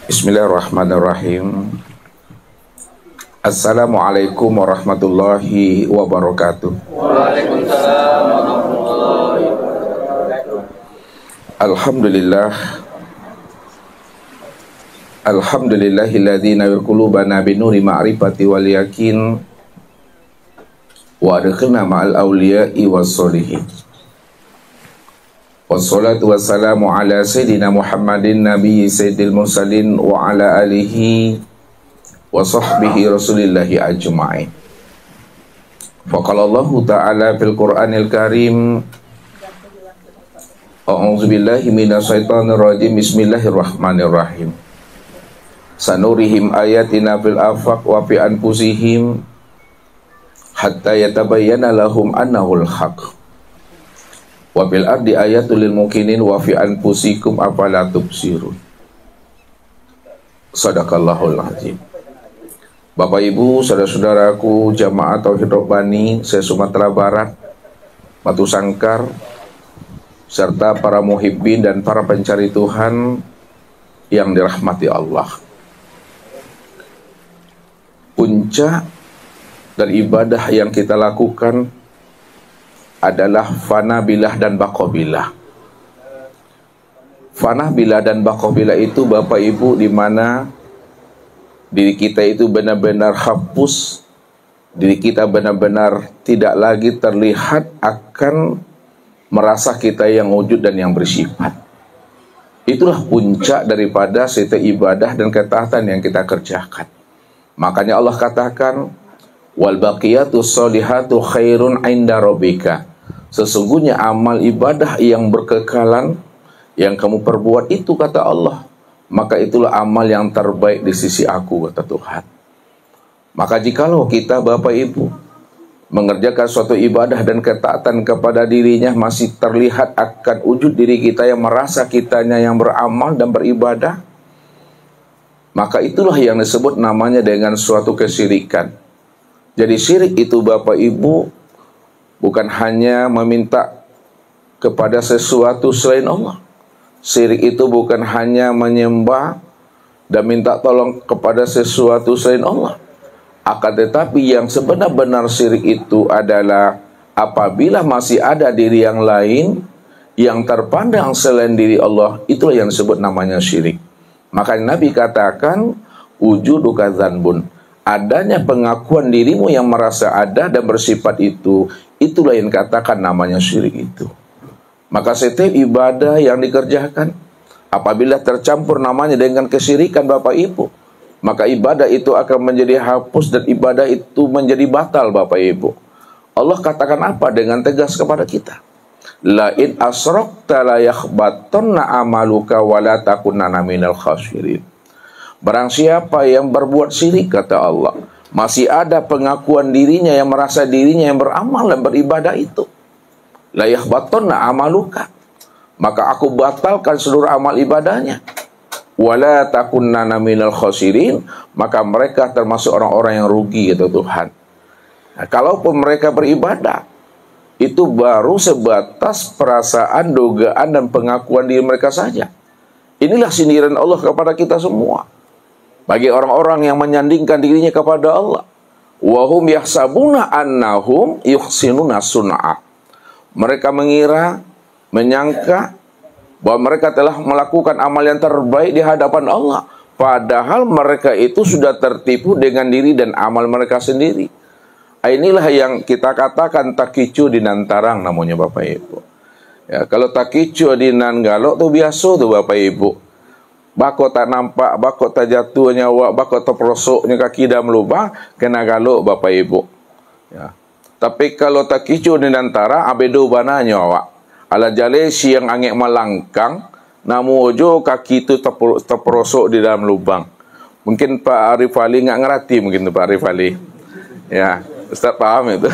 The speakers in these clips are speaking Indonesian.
Bismillahirrahmanirrahim. Assalamualaikum warahmatullahi wabarakatuh. Waalaikumsalam warahmatullahi wabarakatuh. Alhamdulillah. Alhamdulillahilladzi nawwir qulubana binuri ma'rifati wal yakin wa adkhilna ma'al awliya'i wassolihin. Wassalatu wassalamu ala sayyidina Muhammadin nabiyyi sayyidil mursalin wa ala alihi wa sahbihi rasulillahi ajma'in. Faqala Allah ta'ala fil Qur'anil Karim, a'udzu billahi minasyaitonir rajim, bismillahirrahmanirrahim. Sanurihim ayatina fil afaq wa fi anfusihim hatta yatabayyana lahum annahul haqq. Wa bil ardi ayatul lil mukminin wa fi anfusikum afala tubsirun. Shadaqallahul azim. Bapak Ibu, saudara-saudaraku jamaah Tauhid Rabbani se-Sumatera Barat, Batu Sangkar, serta para muhibbin dan para pencari Tuhan yang dirahmati Allah. Puncak dari ibadah yang kita lakukan adalah fana bilah dan baqabilah. Fana bilah dan baqabilah itu Bapak Ibu, di mana diri kita itu benar-benar hapus, diri kita benar-benar tidak lagi terlihat akan merasa kita yang wujud dan yang bersifat. Itulah puncak daripada setiap ibadah dan ketaatan yang kita kerjakan. Makanya Allah katakan, wal baqiyatus sholihatu khairun 'inda rabbika. Sesungguhnya amal ibadah yang berkekalan yang kamu perbuat itu, kata Allah, maka itulah amal yang terbaik di sisi aku, kata Tuhan. Maka jikalau kita Bapak Ibu mengerjakan suatu ibadah dan ketaatan kepada dirinya masih terlihat akan wujud diri kita yang merasa kitanya yang beramal dan beribadah, maka itulah yang disebut namanya dengan suatu kesyirikan. Jadi syirik itu Bapak Ibu bukan hanya meminta kepada sesuatu selain Allah. Syirik itu bukan hanya menyembah dan minta tolong kepada sesuatu selain Allah. Akan tetapi yang sebenar-benar syirik itu adalah apabila masih ada diri yang lain yang terpandang selain diri Allah, itulah yang disebut namanya syirik. Maka Nabi katakan, wujuduka dzanbun. Adanya pengakuan dirimu yang merasa ada dan bersifat itu, itulah yang katakan namanya syirik itu. Maka setiap ibadah yang dikerjakan apabila tercampur namanya dengan kesyirikan Bapak Ibu, maka ibadah itu akan menjadi hapus dan ibadah itu menjadi batal Bapak Ibu. Allah katakan apa dengan tegas kepada kita? La in asrakta la yakhbatanna amaluka wa la takunanna minal khasirin. Barang siapa yang berbuat syirik, kata Allah, masih ada pengakuan dirinya yang merasa dirinya yang beramal dan beribadah itu, la yakhbatanna amaluka, maka aku batalkan seluruh amal ibadahnya. Wala takunanna minal khasirin, maka mereka termasuk orang-orang yang rugi, kata Tuhan. Nah, kalaupun mereka beribadah, itu baru sebatas perasaan, dugaan, dan pengakuan diri mereka saja. Inilah sindiran Allah kepada kita semua. Bagi orang-orang yang menyandingkan dirinya kepada Allah, wahum yahsabuna annahum yuhsinuna sun'a. Mereka mengira, menyangka bahwa mereka telah melakukan amal yang terbaik di hadapan Allah, padahal mereka itu sudah tertipu dengan diri dan amal mereka sendiri. Inilah yang kita katakan takicu dinantarang namanya Bapak Ibu. Ya, kalau takicu dinan galok tuh biasa tuh Bapak Ibu. Bako tak nampak, bako tak jatuh nyawa, bako tak perosoknya kaki dalam lubang, kena galok Bapak Ibu. Ya. Tapi kalau takicu dinantara abedo bana nyawa. Ala jale siang angin malangkang, namu ojo kaki itu terperosok di dalam lubang. Mungkin Pak Arif Ali nggak ngerti, mungkin Pak Arif Ali. Ya, Ustaz paham itu.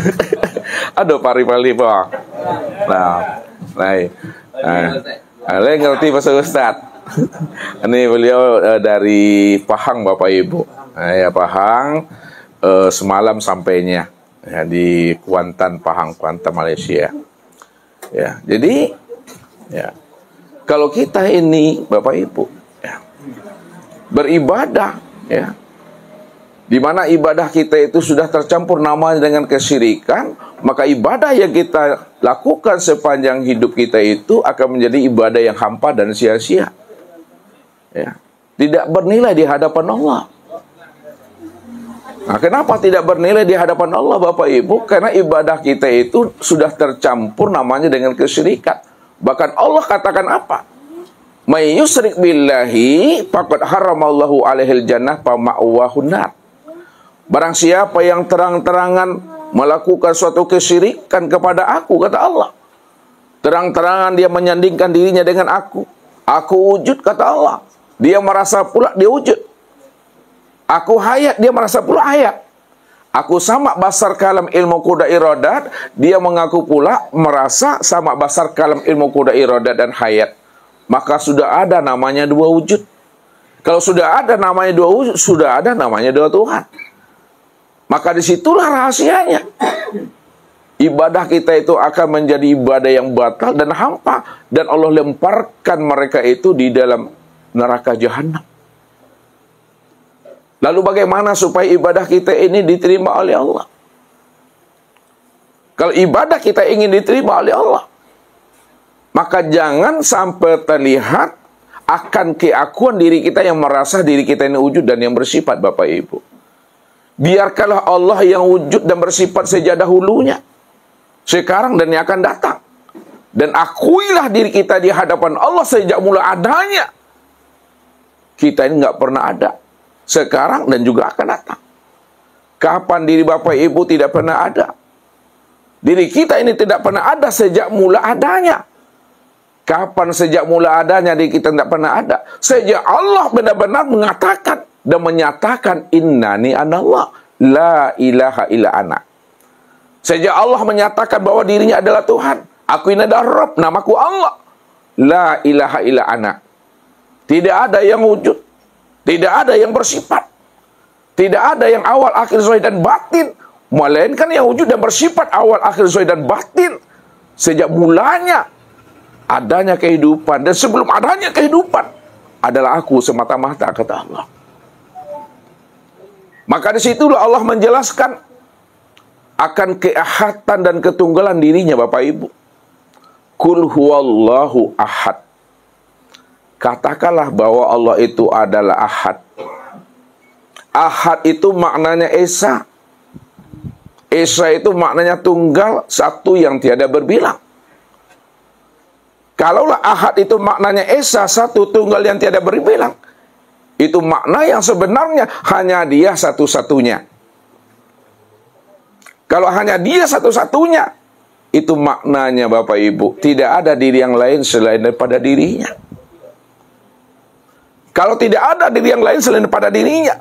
Aduh Pak Arif Ali Pak. Nah, ngerti bahasa Ustaz. Ini beliau dari Pahang Bapak Ibu. Nah, ya Pahang, semalam sampainya ya, di Kuantan, Pahang, Kuantan, Malaysia. Ya, jadi ya, kalau kita ini Bapak Ibu ya, beribadah, ya. Di mana ibadah kita itu sudah tercampur namanya dengan kesyirikan, maka ibadah yang kita lakukan sepanjang hidup kita itu akan menjadi ibadah yang hampa dan sia-sia. Ya. Tidak bernilai di hadapan Allah. Nah, kenapa tidak bernilai di hadapan Allah, Bapak Ibu? Karena ibadah kita itu sudah tercampur namanya dengan kesyirikan. Bahkan Allah katakan apa? May yusyrik billahi faqad haramallahu alaihil jannah fa ma'wahun nar. Barang siapa yang terang-terangan melakukan suatu kesyirikan kepada aku, kata Allah, terang-terangan dia menyandingkan dirinya dengan aku wujud, kata Allah, dia merasa pula dia wujud. Aku hayat, dia merasa pula hayat. Aku sama basar kalam ilmu kuda iradat, dia mengaku pula merasa sama basar kalam ilmu kuda iradat dan hayat. Maka sudah ada namanya dua wujud. Kalau sudah ada namanya dua wujud, sudah ada namanya dua Tuhan. Maka disitulah rahasianya. Ibadah kita itu akan menjadi ibadah yang batal dan hampa. Dan Allah lemparkan mereka itu di dalam neraka jahanam. Lalu bagaimana supaya ibadah kita ini diterima oleh Allah? Kalau ibadah kita ingin diterima oleh Allah, maka jangan sampai terlihat akan keakuan diri kita yang merasa diri kita ini wujud dan yang bersifat, Bapak Ibu. Biarkanlah Allah yang wujud dan bersifat sejak dahulunya, sekarang dan yang akan datang. Dan akuilah diri kita di hadapan Allah sejak mula adanya. Kita ini nggak pernah ada, sekarang dan juga akan datang. Kapan diri Bapak Ibu tidak pernah ada? Diri kita ini tidak pernah ada sejak mula adanya. Kapan sejak mula adanya diri kita tidak pernah ada? Sejak Allah benar-benar mengatakan dan menyatakan innani anallah la ilaha illa ana. Sejak Allah menyatakan bahwa dirinya adalah Tuhan, aku ini adalah Rabb, namaku Allah, la ilaha illa ana. Tidak ada yang wujud, tidak ada yang bersifat, tidak ada yang awal akhir zahir dan batin, melainkan yang wujud dan bersifat awal akhir zahir dan batin sejak mulanya adanya kehidupan dan sebelum adanya kehidupan adalah aku semata-mata, kata Allah. Maka disitulah Allah menjelaskan akan keahatan dan ketunggalan dirinya, Bapak Ibu. Kul huwallahu ahad. Katakanlah bahwa Allah itu adalah ahad. Ahad itu maknanya esa. Esa itu maknanya tunggal, satu yang tiada berbilang. Kalaulah ahad itu maknanya esa, satu tunggal yang tiada berbilang, itu makna yang sebenarnya hanya dia satu-satunya. Kalau hanya dia satu-satunya, itu maknanya, Bapak Ibu, tidak ada diri yang lain selain daripada dirinya. Kalau tidak ada diri yang lain selain daripada dirinya,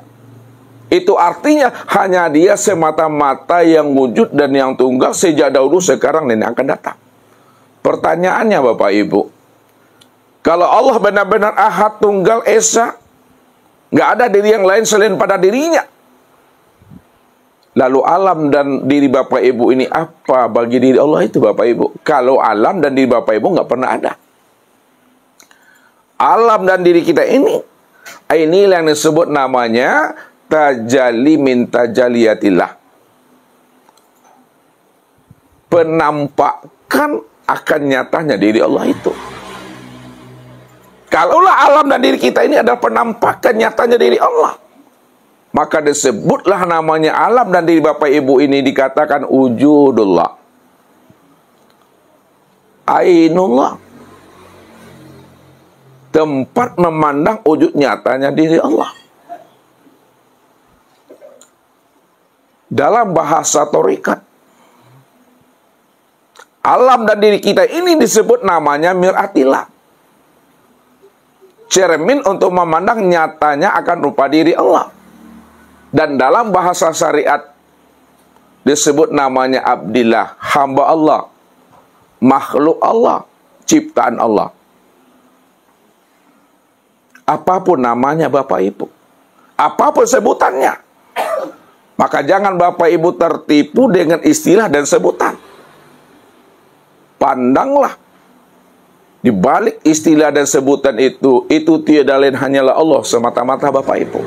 itu artinya hanya dia semata-mata yang wujud dan yang tunggal sejak dahulu, sekarang, dan yang akan datang. Pertanyaannya, Bapak Ibu, kalau Allah benar-benar ahad, tunggal, esa, nggak ada diri yang lain selain pada dirinya, lalu alam dan diri Bapak Ibu ini apa bagi diri Allah itu, Bapak Ibu? Kalau alam dan diri Bapak Ibu nggak pernah ada. Alam dan diri kita ini yang disebut namanya tajalli min tajaliyatillah. Penampakan akan nyatanya diri Allah itu. Kalaulah alam dan diri kita ini adalah penampakan nyatanya diri Allah, maka disebutlah namanya alam dan diri Bapak Ibu ini dikatakan wujudullah, ainullah, tempat memandang wujud nyatanya diri Allah. Dalam bahasa thariqat, alam dan diri kita ini disebut namanya miratillah, cermin untuk memandang nyatanya akan rupa diri Allah. Dan dalam bahasa syariat disebut namanya abdillah, hamba Allah, makhluk Allah, ciptaan Allah. Apapun namanya Bapak Ibu, apapun sebutannya, maka jangan Bapak Ibu tertipu dengan istilah dan sebutan. Pandanglah Di balik istilah dan sebutan itu tiada lain hanyalah Allah semata-mata Bapak Ibu.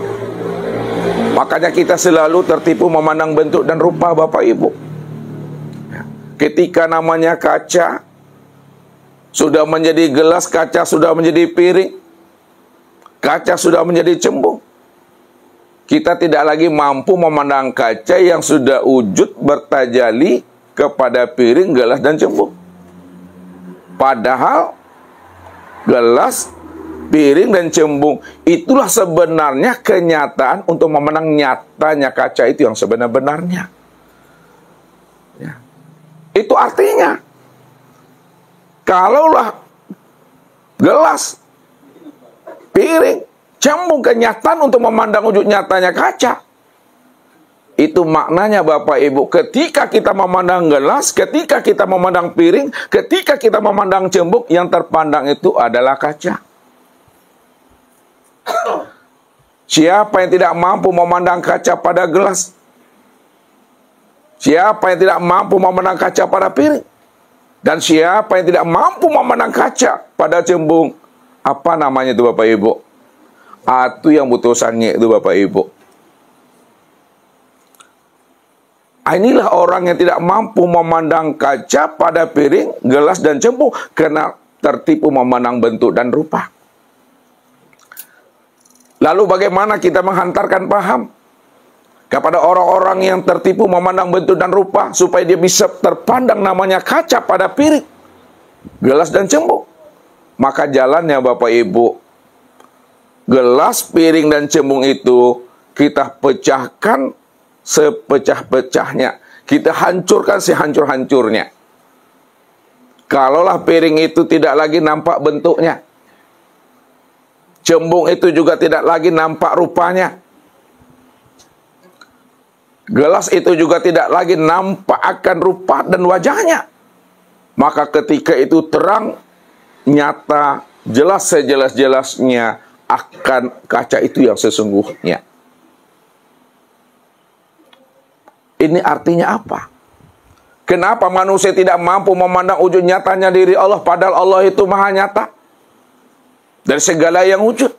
Makanya kita selalu tertipu memandang bentuk dan rupa Bapak Ibu. Ketika namanya kaca sudah menjadi gelas, kaca sudah menjadi piring, kaca sudah menjadi cembung. Kita tidak lagi mampu memandang kaca yang sudah wujud bertajali kepada piring, gelas, dan cembung. Padahal gelas, piring, dan cembung itulah sebenarnya kenyataan untuk memandang nyatanya kaca itu yang sebenar-benarnya. Ya. Itu artinya, kalaulah gelas, piring, cembung kenyataan untuk memandang wujud nyatanya kaca, itu maknanya Bapak Ibu, ketika kita memandang gelas, ketika kita memandang piring, ketika kita memandang cembung, yang terpandang itu adalah kaca. Siapa yang tidak mampu memandang kaca pada gelas? Siapa yang tidak mampu memandang kaca pada piring? Dan siapa yang tidak mampu memandang kaca pada cembung? Apa namanya itu Bapak Ibu? Itu yang butuh sange itu Bapak Ibu. Inilah orang yang tidak mampu memandang kaca pada piring, gelas, dan cembung karena tertipu memandang bentuk dan rupa. Lalu bagaimana kita menghantarkan paham kepada orang-orang yang tertipu memandang bentuk dan rupa supaya dia bisa terpandang namanya kaca pada piring, gelas, dan cembung? Maka jalannya Bapak Ibu, gelas, piring, dan cembung itu kita pecahkan sepecah-pecahnya, kita hancurkan sehancur-hancurnya. Kalaulah piring itu tidak lagi nampak bentuknya, cembung itu juga tidak lagi nampak rupanya, gelas itu juga tidak lagi nampak akan rupa dan wajahnya, maka ketika itu terang, nyata, jelas sejelas-jelasnya akan kaca itu yang sesungguhnya. Ini artinya apa? Kenapa manusia tidak mampu memandang wujud nyatanya diri Allah, padahal Allah itu maha nyata dari segala yang wujud?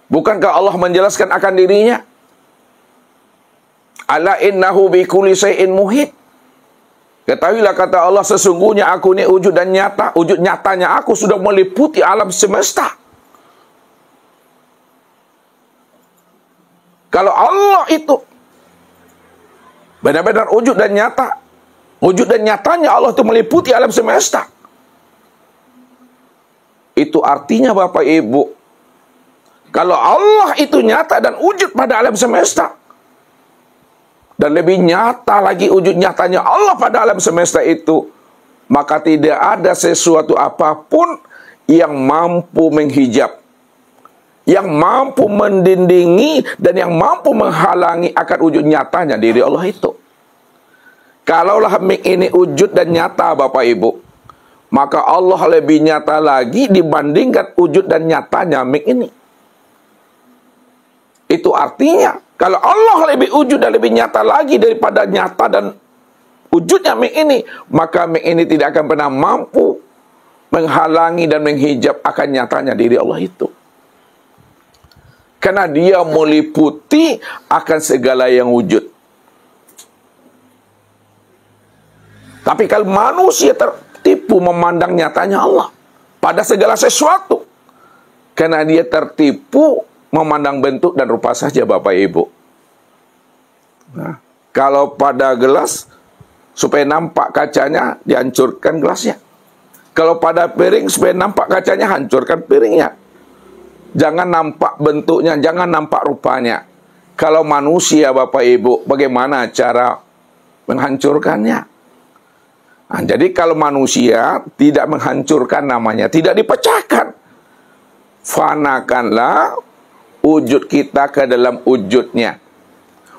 Bukankah Allah menjelaskan akan dirinya? Ala innahu bikulli syai'in muhit. Ketahuilah kata Allah, sesungguhnya aku ini wujud dan nyata. Wujud nyatanya aku sudah meliputi alam semesta. Kalau Allah itu benar-benar wujud dan nyata, wujud dan nyatanya Allah itu meliputi alam semesta, itu artinya Bapak Ibu, kalau Allah itu nyata dan wujud pada alam semesta, dan lebih nyata lagi wujud nyatanya Allah pada alam semesta itu, maka tidak ada sesuatu apapun yang mampu menghijab, yang mampu mendindingi, dan yang mampu menghalangi akan wujud nyatanya diri Allah itu. Kalaulah mik ini wujud dan nyata Bapak Ibu, maka Allah lebih nyata lagi dibandingkan wujud dan nyatanya mik ini. Itu artinya, kalau Allah lebih wujud dan lebih nyata lagi daripada nyata dan wujudnya mik ini, maka mik ini tidak akan pernah mampu menghalangi dan menghijab akan nyatanya diri Allah itu. Karena dia meliputi akan segala yang wujud. Tapi kalau manusia tertipu memandang nyatanya Allah pada segala sesuatu, karena dia tertipu memandang bentuk dan rupa saja Bapak Ibu. Nah, kalau pada gelas, supaya nampak kacanya, dihancurkan gelasnya. Kalau pada piring, supaya nampak kacanya, hancurkan piringnya. Jangan nampak bentuknya, jangan nampak rupanya. Kalau manusia Bapak Ibu, bagaimana cara menghancurkannya? Nah, jadi kalau manusia tidak menghancurkan namanya, tidak dipecahkan, fanakanlah wujud kita ke dalam wujudnya.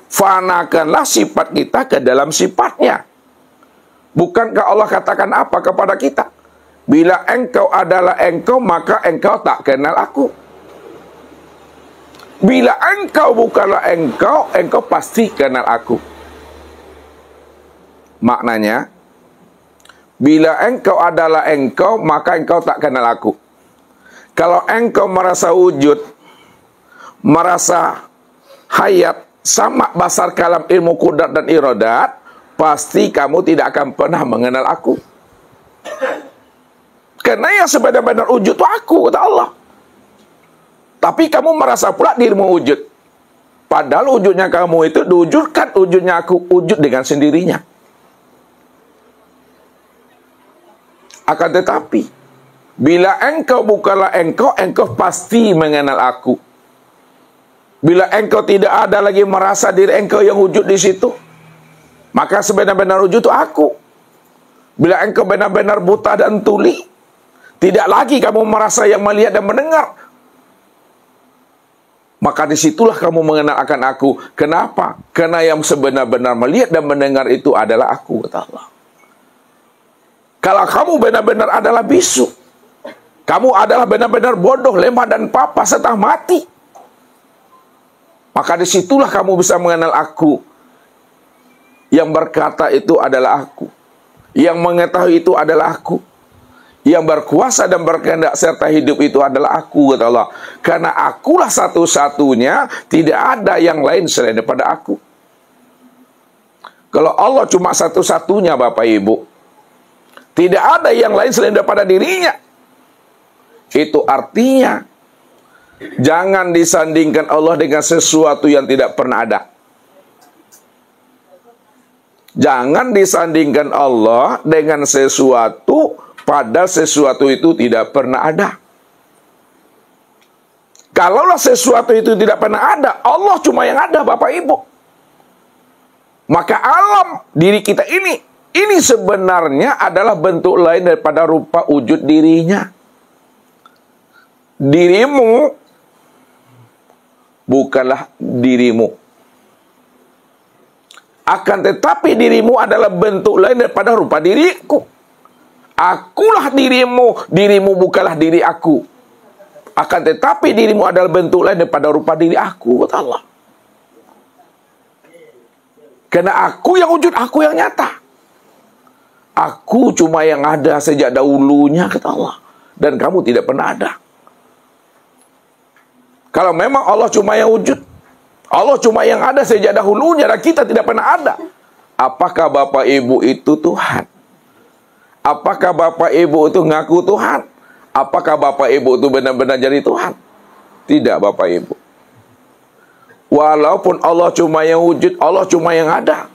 Fanakanlah sifat kita ke dalam sifatnya. Bukankah Allah katakan apa kepada kita? Bila engkau adalah engkau, maka engkau tak kenal aku. Bila engkau bukanlah engkau, engkau pasti kenal aku. Maknanya, Bila engkau adalah engkau, maka engkau tak kenal aku. Kalau engkau merasa wujud, merasa hayat, sama basar kalam ilmu qudrat dan iradat, pasti kamu tidak akan pernah mengenal aku. Karena yang sebenar-benar wujud itu aku, kata Allah. Tapi kamu merasa pula dirimu wujud. Padahal wujudnya kamu itu diwujudkan, wujudnya aku wujud dengan sendirinya. Akan tetapi, bila engkau bukanlah engkau, engkau pasti mengenal aku. Bila engkau tidak ada lagi merasa diri engkau yang wujud di situ, maka sebenar-benar wujud itu aku. Bila engkau benar-benar buta dan tuli, tidak lagi kamu merasa yang melihat dan mendengar, maka disitulah kamu mengenal akan aku. Kenapa? Karena yang sebenar-benar melihat dan mendengar itu adalah aku, kata Allah. Kalau kamu benar-benar adalah bisu, kamu adalah benar-benar bodoh, lemah dan papa setengah mati, maka disitulah kamu bisa mengenal aku. Yang berkata itu adalah aku, yang mengetahui itu adalah aku, yang berkuasa dan berkehendak serta hidup itu adalah aku, kata Allah. Karena akulah satu-satunya, tidak ada yang lain selain daripada aku. Kalau Allah cuma satu-satunya, Bapak Ibu, tidak ada yang lain selain daripada dirinya, itu artinya jangan disandingkan Allah dengan sesuatu yang tidak pernah ada. Jangan disandingkan Allah dengan sesuatu, padahal sesuatu itu tidak pernah ada. Kalaulah sesuatu itu tidak pernah ada, Allah cuma yang ada, Bapak Ibu, maka alam diri kita ini sebenarnya adalah bentuk lain daripada rupa wujud dirinya. Dirimu bukanlah dirimu. Akan tetapi dirimu adalah bentuk lain daripada rupa diriku. Akulah dirimu, dirimu bukanlah diri aku. Akan tetapi dirimu adalah bentuk lain daripada rupa diri aku, kata Allah. Karena aku yang wujud, aku yang nyata. Aku cuma yang ada sejak dahulunya, kata Allah. Dan kamu tidak pernah ada. Kalau memang Allah cuma yang wujud, Allah cuma yang ada sejak dahulunya, dan kita tidak pernah ada, apakah Bapak Ibu itu Tuhan? Apakah Bapak Ibu itu ngaku Tuhan? Apakah Bapak Ibu itu benar-benar jadi Tuhan? Tidak, Bapak Ibu. Walaupun Allah cuma yang wujud, Allah cuma yang ada,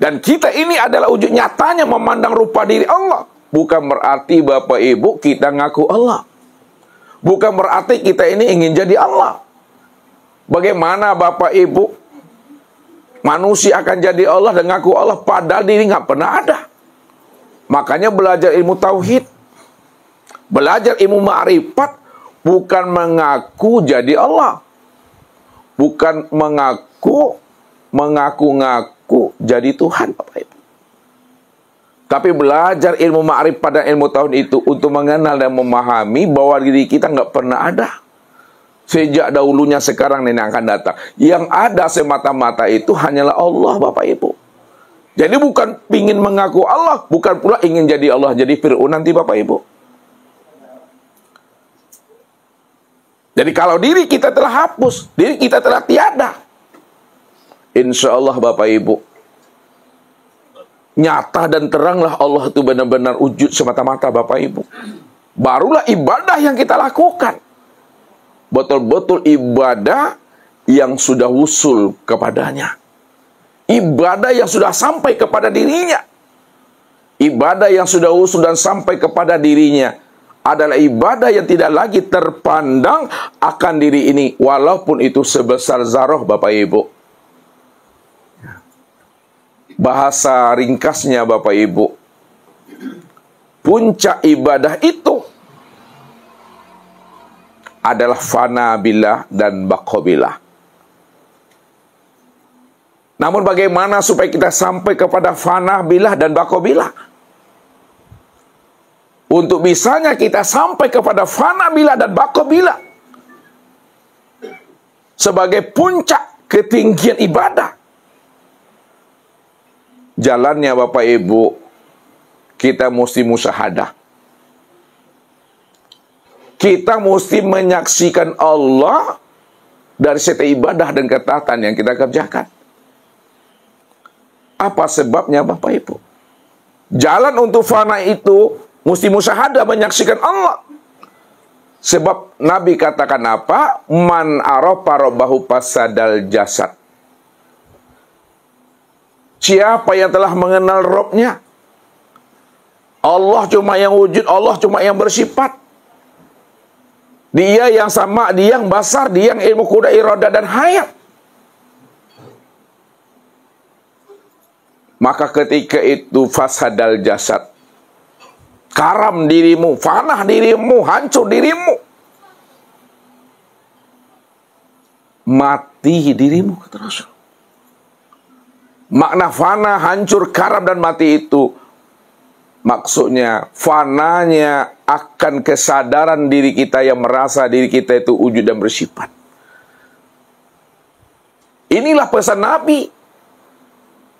dan kita ini adalah wujud nyatanya memandang rupa diri Allah, bukan berarti Bapak Ibu kita ngaku Allah. Bukan berarti kita ini ingin jadi Allah. Bagaimana Bapak Ibu manusia akan jadi Allah dan ngaku Allah padahal diri nggak pernah ada? Makanya belajar ilmu tauhid, belajar ilmu ma'rifat, bukan mengaku jadi Allah, bukan mengaku jadi Tuhan, Bapak Ibu. Tapi belajar ilmu ma'rifat dan ilmu tauhid itu untuk mengenal dan memahami bahwa diri kita nggak pernah ada. Sejak dahulunya, sekarang, dan yang akan datang. Yang ada semata-mata itu hanyalah Allah, Bapak Ibu. Jadi bukan ingin mengaku Allah, bukan pula ingin jadi Allah, jadi Fir'aun nanti, Bapak Ibu. Jadi kalau diri kita telah hapus, diri kita telah tiada, insya Allah Bapak Ibu, nyata dan teranglah Allah itu benar-benar wujud semata-mata, Bapak Ibu. Barulah ibadah yang kita lakukan betul-betul ibadah yang sudah wusul kepadanya, ibadah yang sudah sampai kepada dirinya. Ibadah yang sudah wusul dan sampai kepada dirinya adalah ibadah yang tidak lagi terpandang akan diri ini, walaupun itu sebesar zarah, Bapak Ibu. Bahasa ringkasnya, Bapak Ibu, puncak ibadah itu adalah fana billah dan baqa billah. Namun bagaimana supaya kita sampai kepada fana billah dan baqa billah? Untuk bisanya kita sampai kepada fana billah dan baqa billah sebagai puncak ketinggian ibadah, jalannya Bapak Ibu, kita mesti musyahadah. Kita mesti menyaksikan Allah dari setiap ibadah dan ketaatan yang kita kerjakan. Apa sebabnya Bapak Ibu? Jalan untuk fana itu mesti musyahadah, menyaksikan Allah. Sebab Nabi katakan apa? Man arafa rabbahu fasadal jasad. Siapa yang telah mengenal Rabb-nya? Allah cuma yang wujud, Allah cuma yang bersifat. Dia yang sama, dia yang basar, dia yang ilmu kuda, iradah dan hayat. Maka ketika itu fasadal jasad, karam dirimu, fanah dirimu, hancur dirimu, mati dirimu, kata Rasul. Makna fana, hancur, karam dan mati itu maksudnya fananya akan kesadaran diri kita yang merasa diri kita itu wujud dan bersifat. Inilah pesan Nabi.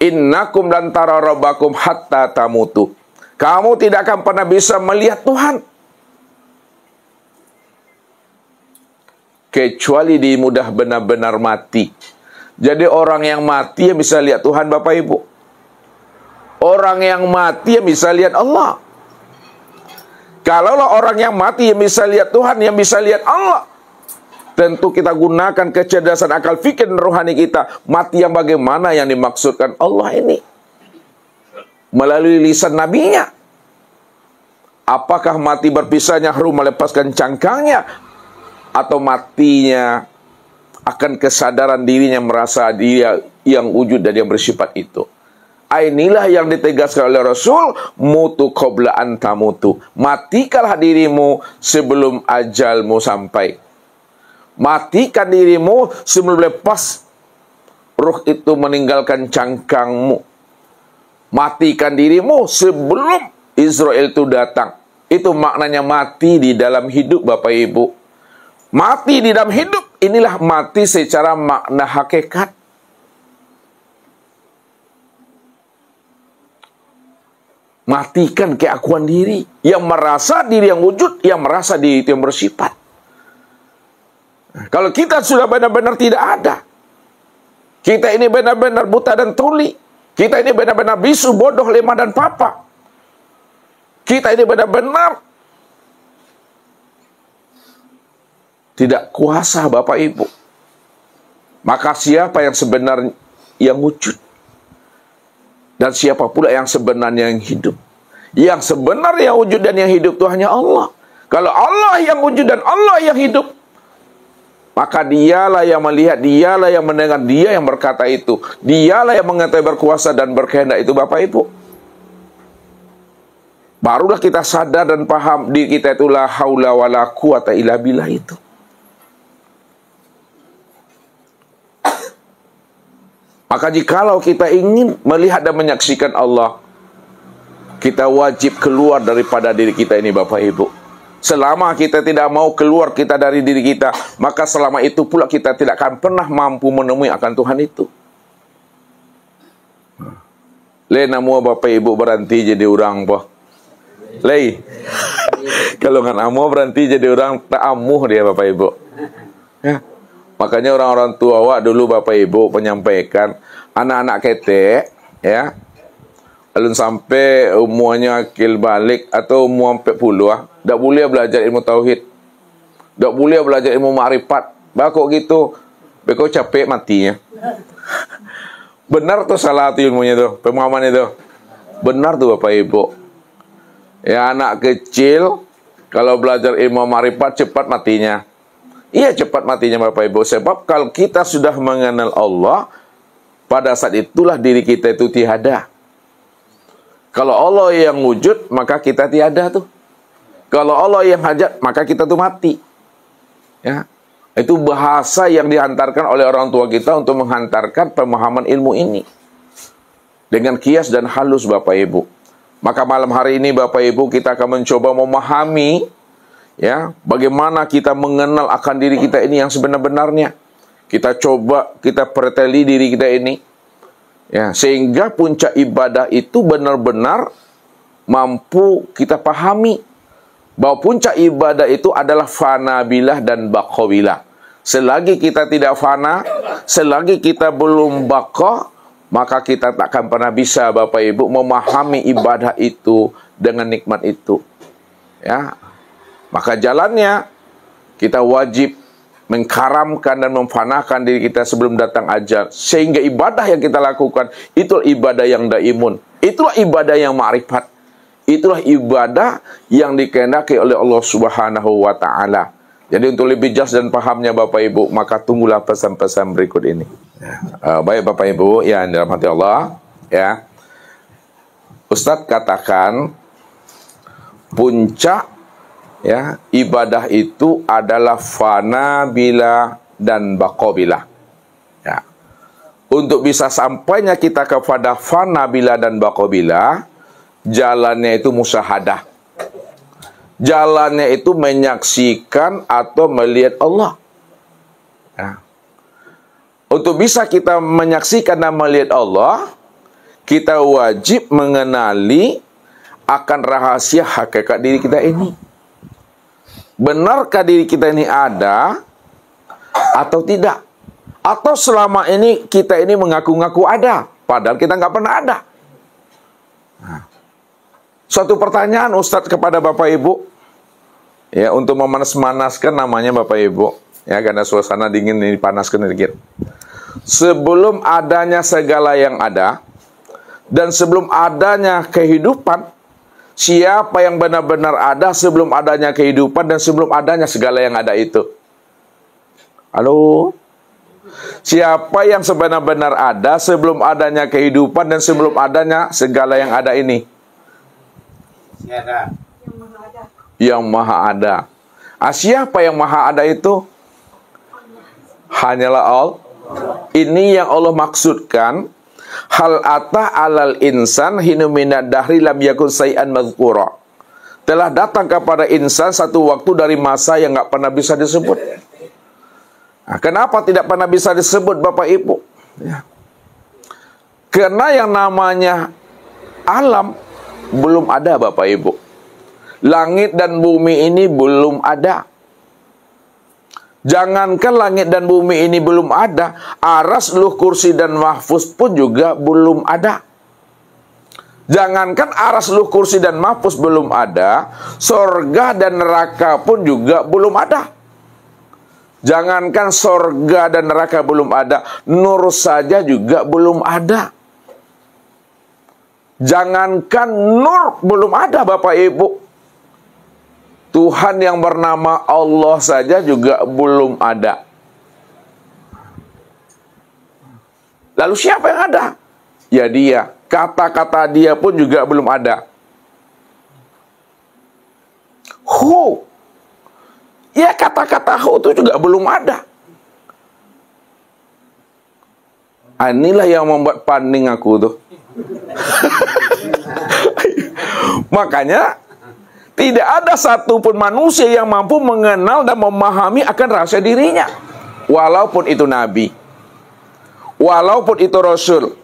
Innakum lan tara rabbakum hatta tamutu. Kamu tidak akan pernah bisa melihat Tuhan kecuali dirimu dah benar-benar mati. Jadi orang yang mati yang bisa lihat Tuhan, Bapak Ibu. Orang yang mati yang bisa lihat Allah. Kalaulah orang yang mati yang bisa lihat Tuhan, yang bisa lihat Allah, tentu kita gunakan kecerdasan akal fikir dan rohani kita. Mati yang bagaimana yang dimaksudkan Allah ini? Melalui lisan nabinya. Apakah mati berpisahnya harus melepaskan cangkangnya? Atau matinya akan kesadaran dirinya merasa dia yang wujud dan yang bersifat itu? Inilah yang ditegaskan oleh Rasul, mutu qabla an tamutu. Matikanlah dirimu sebelum ajalmu sampai. Matikan dirimu sebelum lepas ruh itu meninggalkan cangkangmu. Matikan dirimu sebelum Israel itu datang. Itu maknanya mati di dalam hidup, Bapak Ibu. Mati di dalam hidup, inilah mati secara makna hakikat. Matikan keakuan diri, yang merasa diri yang wujud, yang merasa diri itu yang bersifat. Kalau kita sudah benar-benar tidak ada, kita ini benar-benar buta dan tuli, kita ini benar-benar bisu, bodoh, lemah dan papa, kita ini benar-benar tidak kuasa, Bapak Ibu. Maka siapa yang sebenarnya yang wujud? Dan siapa pula yang sebenarnya yang hidup? Yang sebenarnya yang wujud dan yang hidup itu hanya Allah. Kalau Allah yang wujud dan Allah yang hidup, maka dialah yang melihat, dialah yang mendengar, dia yang berkata itu. Dialah yang mengetahui, berkuasa dan berkehendak itu, Bapak Ibu. Barulah kita sadar dan paham diri kita itu la haula wala quwata illa billah itu. Maka jikalau kita ingin melihat dan menyaksikan Allah, kita wajib keluar daripada diri kita ini, Bapak Ibu. Selama kita tidak mau keluar kita dari diri kita, maka selama itu pula kita tidak akan pernah mampu menemui akan Tuhan itu. Le namu Bapak Ibu berhenti jadi orang boh. Le. Kalau nggak amu berhenti jadi orang tak amuh dia, Bapak Ibu. Ya. Makanya orang-orang tua awak dulu, Bapak Ibu, menyampaikan anak-anak ketek, ya, alun sampai umurnya akil balik atau umur 40, tak boleh belajar ilmu tauhid, tak boleh belajar ilmu ma'rifat. Bakok gitu, bekok capek matinya. Benar tuh salah tuh ilmunya tuh, pemahaman itu. Benar tuh Bapak Ibu. Ya, anak kecil kalau belajar ilmu ma'rifat cepat matinya. Iya, cepat matinya Bapak Ibu. Sebab kalau kita sudah mengenal Allah, pada saat itulah diri kita itu tiada. Kalau Allah yang wujud, maka kita tiada tuh. Kalau Allah yang hajat, maka kita tuh mati. Ya, itu bahasa yang dihantarkan oleh orang tua kita untuk menghantarkan pemahaman ilmu ini. Dengan kias dan halus, Bapak Ibu. Maka malam hari ini Bapak Ibu, kita akan mencoba memahami, ya, bagaimana kita mengenal akan diri kita ini yang sebenar-benarnya. Kita coba, kita perteli diri kita ini, ya, sehingga puncak ibadah itu benar-benar mampu kita pahami bahwa puncak ibadah itu adalah fana billah dan baqa billah. Selagi kita tidak fana, selagi kita belum baqa, maka kita tak akan pernah bisa Bapak Ibu memahami ibadah itu dengan nikmat itu. Ya. Maka jalannya kita wajib mengkaramkan dan memfanakan diri kita sebelum datang ajal, sehingga ibadah yang kita lakukan itulah ibadah yang daimun, itulah ibadah yang ma'rifat, itulah ibadah yang dikehendaki oleh Allah Subhanahu wa taala. Jadi untuk lebih jelas dan pahamnya Bapak Ibu, maka tunggulah pesan-pesan berikut ini. Baik Bapak Ibu yang dirahmati Allah, ya. Ustadz katakan puncak, ya, ibadah itu adalah fana bila dan baqa bila. Ya. Untuk bisa sampainya kita kepada fana bila dan baqa bila, jalannya itu musyahadah. Jalannya itu menyaksikan atau melihat Allah. Ya. Untuk bisa kita menyaksikan dan melihat Allah, kita wajib mengenali akan rahasia hakikat diri kita ini. Benarkah diri kita ini ada atau tidak? Atau selama ini kita ini mengaku-ngaku ada, padahal kita nggak pernah ada. Nah, suatu pertanyaan Ustadz kepada Bapak Ibu, ya, untuk memanas-manaskan namanya Bapak Ibu, ya, karena suasana dingin ini panaskan sedikit. Sebelum adanya segala yang ada dan sebelum adanya kehidupan, siapa yang benar-benar ada sebelum adanya kehidupan dan sebelum adanya segala yang ada itu? Halo? Siapa yang sebenar-benar ada sebelum adanya kehidupan dan sebelum adanya segala yang ada ini? Siapa? Yang maha ada. Siapa yang maha ada itu? Hanyalah Allah. Ini yang Allah maksudkan. Hal ata alal insan hinu minad dahri lam yakun say'an mazkura. Telah datang kepada insan satu waktu dari masa yang nggak pernah bisa disebut. Nah, kenapa tidak pernah bisa disebut Bapak Ibu? Ya. Karena yang namanya alam belum ada Bapak Ibu. Langit dan bumi ini belum ada. Jangankan langit dan bumi ini belum ada, aras, luh, kursi, dan mahfuz pun juga belum ada. Jangankan aras, luh, kursi, dan mahfuz belum ada, sorga dan neraka pun juga belum ada. Jangankan sorga dan neraka belum ada, nur saja juga belum ada. Jangankan nur belum ada Bapak Ibu, Tuhan yang bernama Allah saja juga belum ada. Lalu siapa yang ada? Ya Dia. Kata-kata Dia pun juga belum ada. Hu. Ya kata-kata hu itu juga belum ada. Inilah yang membuat paning aku tuh. Makanya tidak ada satupun manusia yang mampu mengenal dan memahami akan rahasia dirinya. Walaupun itu nabi, walaupun itu rasul,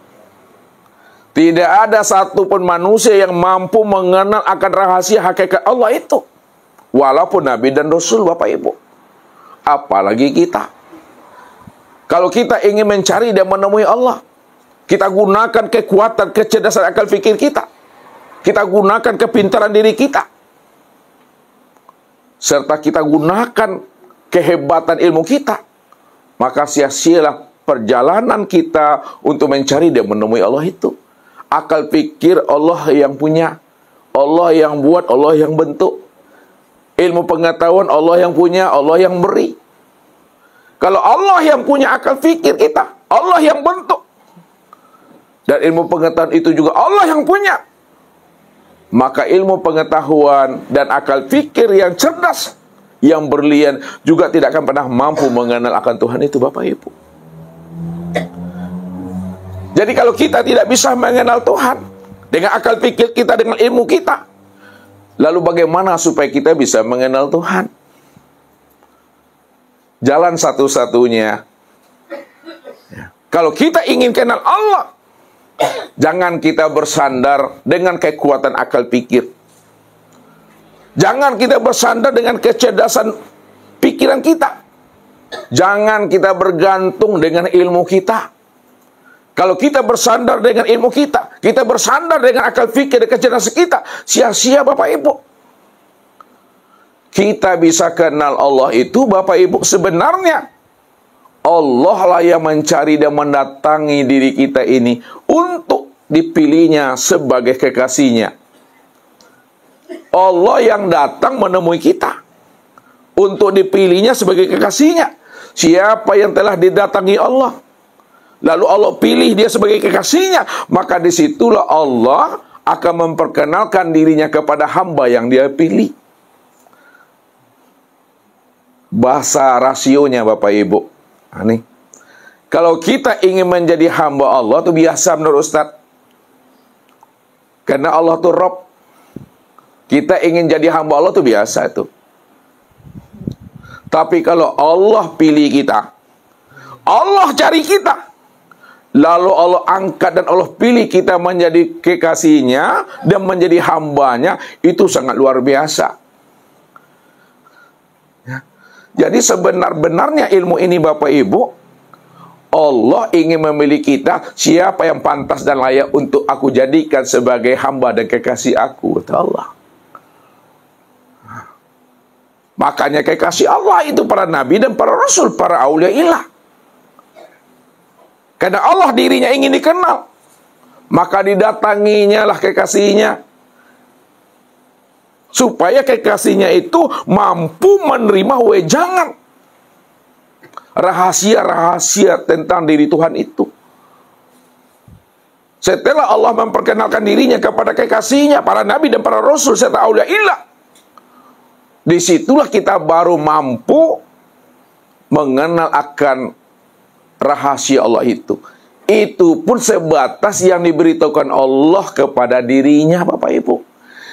tidak ada satupun manusia yang mampu mengenal akan rahasia hakikat Allah itu. Walaupun nabi dan rasul Bapak Ibu. Apalagi kita. Kalau kita ingin mencari dan menemui Allah, kita gunakan kekuatan, kecerdasan akal fikir kita. Kita gunakan kepintaran diri kita. Serta kita gunakan kehebatan ilmu kita, maka sia-sialah perjalanan kita untuk mencari dan menemui Allah itu. Akal pikir Allah yang punya, Allah yang buat, Allah yang bentuk. Ilmu pengetahuan Allah yang punya, Allah yang beri. Kalau Allah yang punya akal pikir kita, Allah yang bentuk, dan ilmu pengetahuan itu juga Allah yang punya, maka ilmu pengetahuan dan akal fikir yang cerdas, yang berlian juga tidak akan pernah mampu mengenal akan Tuhan itu Bapak Ibu. Jadi kalau kita tidak bisa mengenal Tuhan dengan akal fikir kita, dengan ilmu kita, lalu bagaimana supaya kita bisa mengenal Tuhan? Jalan satu-satunya, kalau kita ingin kenal Allah, Jangan kita bersandar dengan kekuatan akal pikir. Jangan kita bersandar dengan kecerdasan pikiran kita. Jangan kita bergantung dengan ilmu kita. Kalau kita bersandar dengan ilmu kita, kita bersandar dengan akal fikir dan kecerdasan kita, sia-sia Bapak Ibu. Kita bisa kenal Allah itu Bapak Ibu, sebenarnya Allah lah yang mencari dan mendatangi diri kita ini untuk dipilihnya sebagai kekasihnya. Allah yang datang menemui kita untuk dipilihnya sebagai kekasihnya. Siapa yang telah didatangi Allah, lalu Allah pilih dia sebagai kekasihnya, maka disitulah Allah akan memperkenalkan dirinya kepada hamba yang dia pilih. Bahasa rasionya Bapak Ibu. Nah, nih. Kalau kita ingin menjadi hamba Allah itu biasa menurut Ustaz. Karena Allah itu Rabb. Kita ingin jadi hamba Allah itu biasa itu. Tapi kalau Allah pilih kita, Allah cari kita, lalu Allah angkat dan Allah pilih kita menjadi kekasihnya dan menjadi hambanya, itu sangat luar biasa. Ya. Jadi sebenar-benarnya ilmu ini Bapak Ibu, Allah ingin memilih kita, siapa yang pantas dan layak untuk aku jadikan sebagai hamba dan kekasih aku, kata Allah. Makanya kekasih Allah itu para nabi dan para rasul, para aulia ilah. Karena Allah dirinya ingin dikenal, maka didatanginya lah kekasihnya, supaya kekasihnya itu mampu menerima wejangan rahasia-rahasia tentang diri Tuhan itu. Setelah Allah memperkenalkan dirinya kepada kekasihnya, para nabi dan para rasul serta aulia ilah, disitulah kita baru mampu mengenal akan rahasia Allah itu. Itu pun sebatas yang diberitahukan Allah kepada dirinya Bapak Ibu.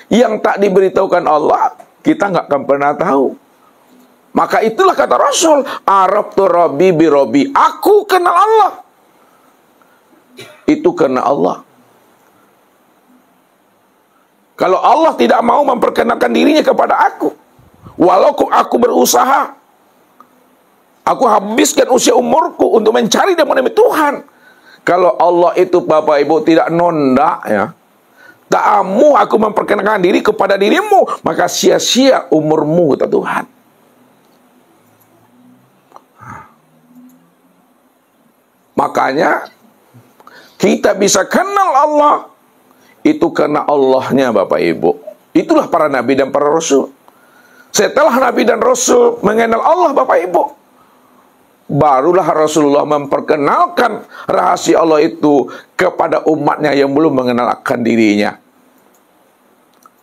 Yang tak diberitahukan Allah, kita nggak akan pernah tahu. Maka itulah kata Rasul, Arabtu Rabbi bi Rabbi. Aku kenal Allah. Itu karena Allah. Kalau Allah tidak mau memperkenalkan dirinya kepada aku, walaupun aku berusaha, aku habiskan usia umurku untuk mencari dan menemui Tuhan, kalau Allah itu Bapak Ibu tidak nonda, ya, tak mau aku memperkenalkan diri kepada dirimu, maka sia-sia umurmu, kata Tuhan. Makanya kita bisa kenal Allah itu karena Allahnya Bapak Ibu. Itulah para nabi dan para rasul. Setelah nabi dan rasul mengenal Allah Bapak Ibu, barulah Rasulullah memperkenalkan rahasia Allah itu kepada umatnya yang belum mengenal akan dirinya,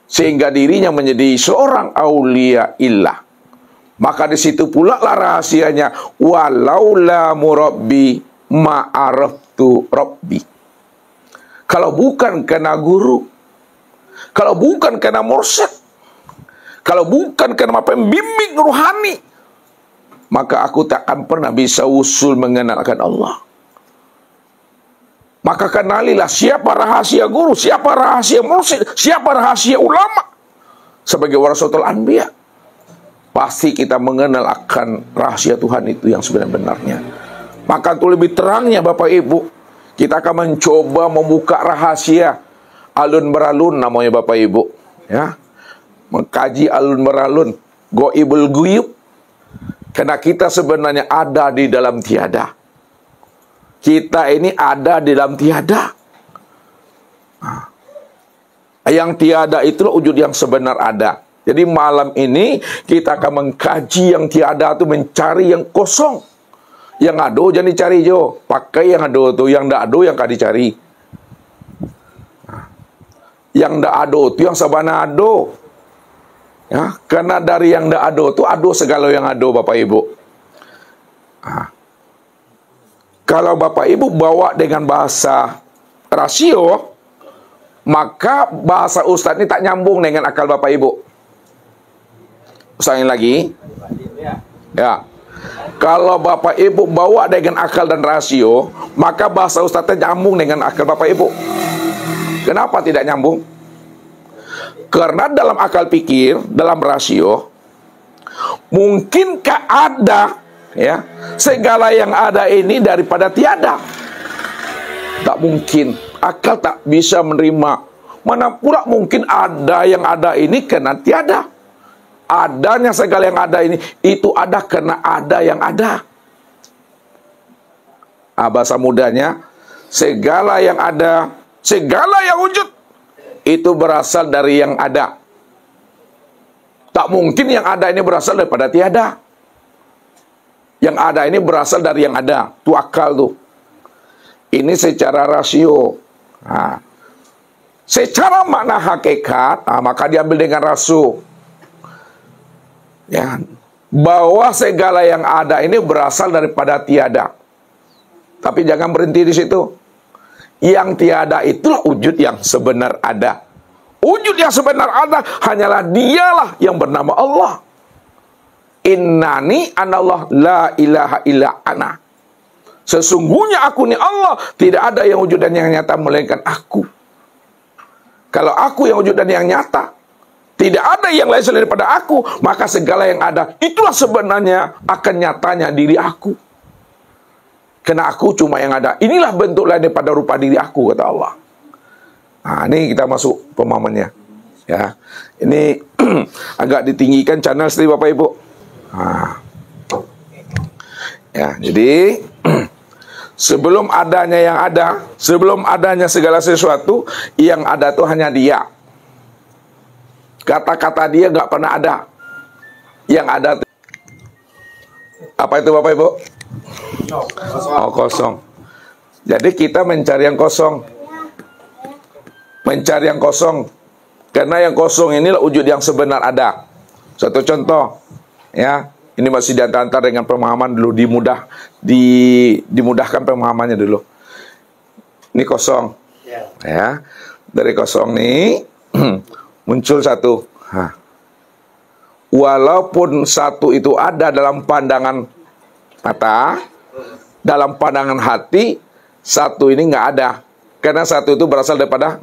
sehingga dirinya menjadi seorang aulia illah. Maka di situ pula lah rahasianya, walaula murabbi ma'araftu rabbi. Kalau bukan karena guru, kalau bukan karena mursyid, kalau bukan karena pembimbing ruhani, maka aku tak akan pernah bisa usul mengenalkan Allah. Maka kenalilah siapa rahasia guru, siapa rahasia mursyid, siapa rahasia ulama. Sebagai warasatul anbiya, pasti kita mengenal akan rahasia Tuhan itu yang sebenarnya. Maka untuk lebih terangnya Bapak Ibu, kita akan mencoba membuka rahasia alun beralun namanya Bapak Ibu, ya. Mengkaji alun beralun, goibul guyub. Karena kita sebenarnya ada di dalam tiada. Kita ini ada di dalam tiada. Nah, yang tiada itulah wujud yang sebenar ada. Jadi malam ini kita akan mengkaji yang tiada itu, mencari yang kosong. Yang ado jangan dicari jo, pakai yang ado tuh, yang ndak ado yang kan dicari. Yang ndak ado tuh yang sabana ado. Ya, karena dari yang ndak ado tuh ado segala yang ado Bapak Ibu. Kalau Bapak Ibu bawa dengan bahasa rasio, maka bahasa Ustadz ini tak nyambung dengan akal Bapak Ibu. Usahain lagi. Ya. Kalau Bapak Ibu bawa dengan akal dan rasio, maka bahasa Ustaznya nyambung dengan akal Bapak Ibu. Kenapa tidak nyambung? Karena dalam akal pikir, dalam rasio, mungkinkah ada ya segala yang ada ini daripada tiada? Tak mungkin. Akal tak bisa menerima. Mana pula mungkin ada yang ada ini karena tiada. Adanya segala yang ada ini, itu ada karena ada yang ada. Bahasa mudanya, segala yang ada, segala yang wujud, itu berasal dari yang ada. Tak mungkin yang ada ini berasal daripada tiada. Yang ada ini berasal dari yang ada. Itu akal tuh. Ini secara rasio. Secara makna hakikat, maka diambil dengan rasio. Ya, bahwa segala yang ada ini berasal daripada tiada. Tapi jangan berhenti di situ. Yang tiada itulah wujud yang sebenar ada. Wujud yang sebenar ada hanyalah dialah yang bernama Allah. Innani anallah la ilaha illa ana. Sesungguhnya aku ni Allah, tidak ada yang wujud dan yang nyata melainkan aku. Kalau aku yang wujud dan yang nyata, tidak ada yang lain selain daripada aku, maka segala yang ada itulah sebenarnya akan nyatanya diri aku. Karena aku cuma yang ada. Inilah bentuk lain daripada rupa diri aku, kata Allah. Ini kita masuk pemahamannya. Ya, ini agak ditinggikan channel sendiri Bapak Ibu. Ya, jadi sebelum adanya yang ada, sebelum adanya segala sesuatu, yang ada itu hanya Dia. Kata-kata Dia nggak pernah ada. Yang ada apa itu Bapak Ibu? Kosong. Jadi kita mencari yang kosong. Mencari yang kosong. Karena yang kosong inilah wujud yang sebenar ada. Satu contoh, ya, ini masih diantar dengan pemahaman dulu, dimudahkan pemahamannya dulu. Ini kosong, ya. Dari kosong nih muncul satu. Walaupun satu itu ada dalam pandangan mata, dalam pandangan hati, satu ini nggak ada. Karena satu itu berasal daripada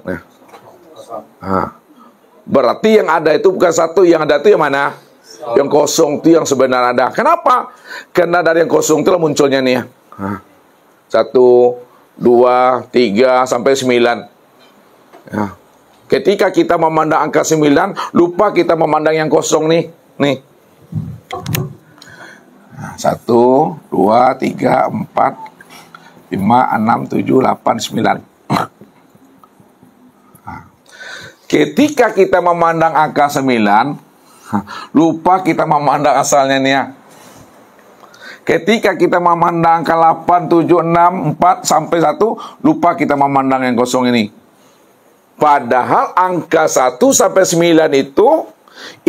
berarti yang ada itu bukan satu, yang ada itu yang mana? Yang kosong itu yang sebenarnya ada. Kenapa? Karena dari yang kosong itulah munculnya nih. 1, 2, 3 sampai 9. Ya. Ketika kita memandang angka 9, lupa kita memandang yang kosong nih. 1, 2, 3, 4, 5, 6, 7, 8, 9. Ketika kita memandang angka 9, lupa kita memandang asalnya nih ya. Ketika kita memandang angka 8, 7, 6, 4 sampai 1, lupa kita memandang yang kosong ini. Padahal angka 1 sampai 9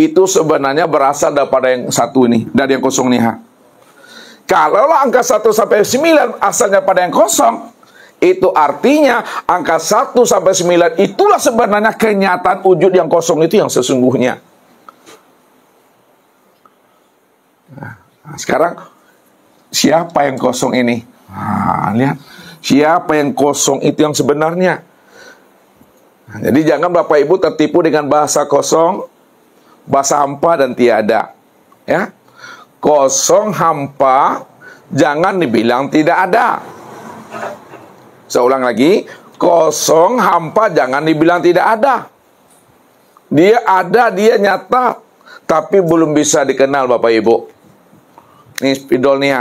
itu sebenarnya berasal daripada yang satu ini, dari yang kosong nih. Kalau angka 1 sampai 9 asalnya pada yang kosong, itu artinya angka 1 sampai 9 itulah sebenarnya kenyataan wujud yang kosong itu yang sesungguhnya. Nah, sekarang siapa yang kosong ini? Lihat, siapa yang kosong itu yang sebenarnya. Jadi jangan Bapak Ibu tertipu dengan bahasa kosong, bahasa hampa dan tiada. Ya, kosong hampa jangan dibilang tidak ada. Saya ulang lagi, kosong hampa jangan dibilang tidak ada. Dia ada, dia nyata, tapi belum bisa dikenal Bapak Ibu. Ini spidol nih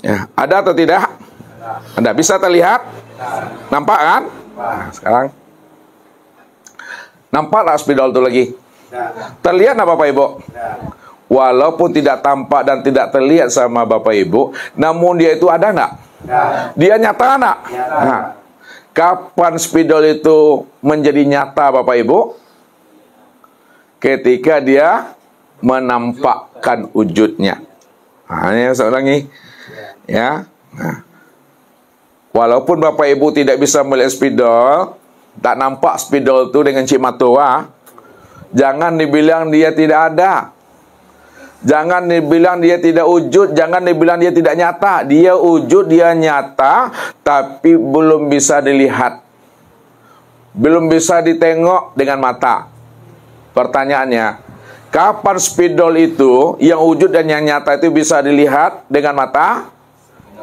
ya. Ada atau tidak? Ada. Bisa terlihat? Nampak kan? Nah, sekarang nampaklah spidol itu lagi? Terlihat nggak Bapak Ibu? Walaupun tidak tampak dan tidak terlihat sama Bapak Ibu, namun dia itu ada nggak? Dia nyata nggak? Nah, kapan spidol itu menjadi nyata Bapak Ibu? Ketika dia menampakkan wujudnya. Ini saya ulangi, ya. Walaupun Bapak Ibu tidak bisa melihat spidol, tak nampak spidol itu dengan cik mata, jangan dibilang dia tidak ada. Jangan dibilang dia tidak wujud, jangan dibilang dia tidak nyata. Dia wujud, dia nyata, tapi belum bisa dilihat. Belum bisa ditengok dengan mata. Pertanyaannya, kapan spidol itu yang wujud dan yang nyata itu bisa dilihat dengan mata?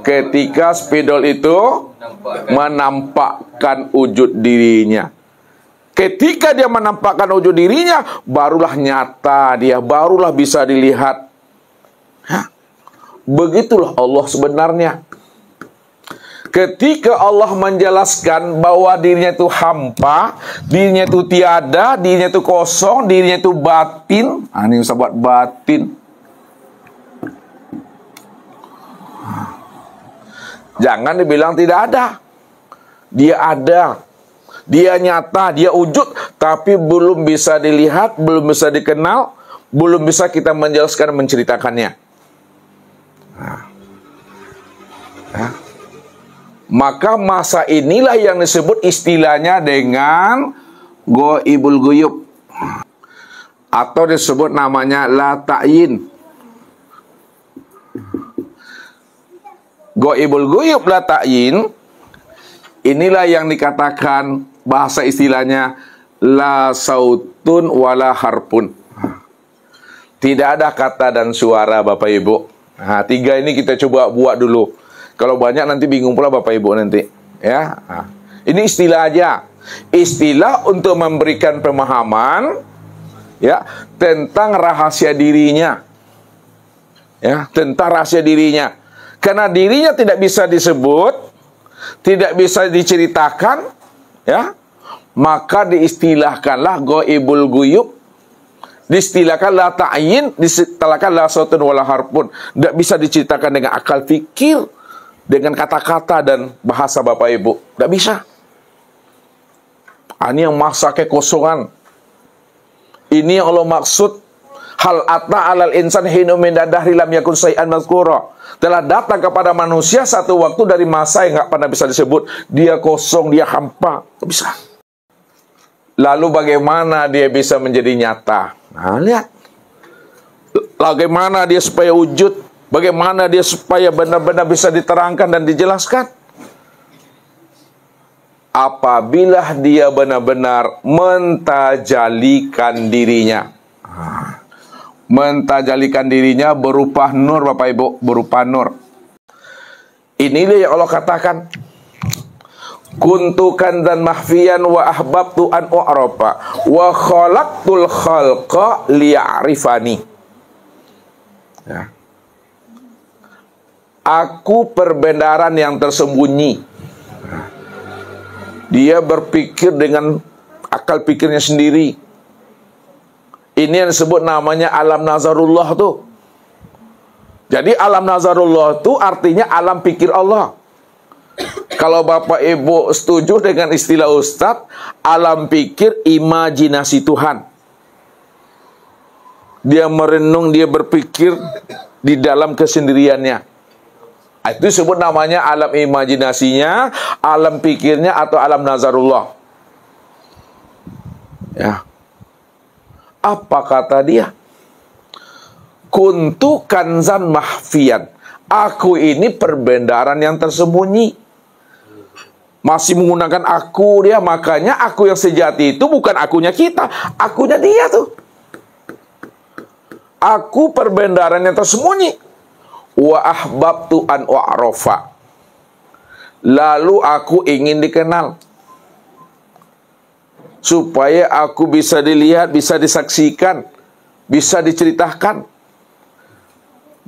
Ketika spidol itu menampakkan wujud dirinya. Ketika dia menampakkan wujud dirinya, barulah nyata dia, barulah bisa dilihat. Begitulah Allah sebenarnya. Ketika Allah menjelaskan bahwa dirinya itu hampa, dirinya itu tiada, dirinya itu kosong, dirinya itu batin. Ini usah buat batin. Jangan dibilang tidak ada. Dia ada. Dia nyata, dia wujud, tapi belum bisa dilihat, belum bisa dikenal, belum bisa kita menjelaskan, menceritakannya. Maka masa inilah yang disebut istilahnya dengan ghaibul ghuyub, atau disebut namanya la ta'yin. Ghaibul ghuyub la ta'yin, inilah yang dikatakan bahasa istilahnya la sautun wala harpun. Tidak ada kata dan suara, Bapak Ibu. Nah, 3 ini kita coba buat dulu. Kalau banyak nanti bingung pula Bapak Ibu nanti. Ya, ini istilah aja. Istilah untuk memberikan pemahaman, ya, tentang rahasia dirinya. Ya, tentang rahasia dirinya. Karena dirinya tidak bisa disebut, tidak bisa diceritakan, ya, maka diistilahkanlah ghaibul ghuyub, diistilahkan la ta'yin, diistilahkan la sautun wala harpun. Tidak bisa diceritakan dengan akal fikir, dengan kata-kata dan bahasa Bapak Ibu. Tidak bisa. Ini yang masa kekosongan. Ini yang Allah maksud. Hal atna alal insan hinu min dahri lam yakun syai'an mazkura. Telah datang kepada manusia satu waktu dari masa yang nggak pernah bisa disebut. Dia kosong, dia hampa. Nggak bisa. Lalu bagaimana dia bisa menjadi nyata? Nah, lihat. Bagaimana dia supaya wujud? Bagaimana dia supaya benar-benar bisa diterangkan dan dijelaskan? Apabila dia benar-benar mentajalikan dirinya. Mentajalikan dirinya berupa nur, Bapak Ibu, berupa nur. Inilah yang Allah katakan, kuntukan dan mahfiyan wa ahbabtu an u'rafa wa khalaqtul khalqa liya'rifani. Ya. Aku perbendaharaan yang tersembunyi. Dia berpikir dengan akal pikirnya sendiri. Ini yang disebut namanya alam nazarullah tuh. Jadi alam nazarullah itu artinya alam pikir Allah. Kalau Bapak Ibu setuju dengan istilah Ustadz, alam pikir imajinasi Tuhan. Dia merenung, dia berpikir di dalam kesendiriannya. Itu disebut namanya alam imajinasinya, alam pikirnya, atau alam nazarullah. Ya. Apa kata dia? Kuntu kanzan mahfiyan. Aku ini perbendaharaan yang tersembunyi. Masih menggunakan aku dia, makanya aku yang sejati itu bukan akunya kita, akunya dia tuh. Aku perbendaharaan yang tersembunyi. Wa ahbabtu an u'rafa. Lalu aku ingin dikenal. Supaya aku bisa dilihat, bisa disaksikan, bisa diceritakan.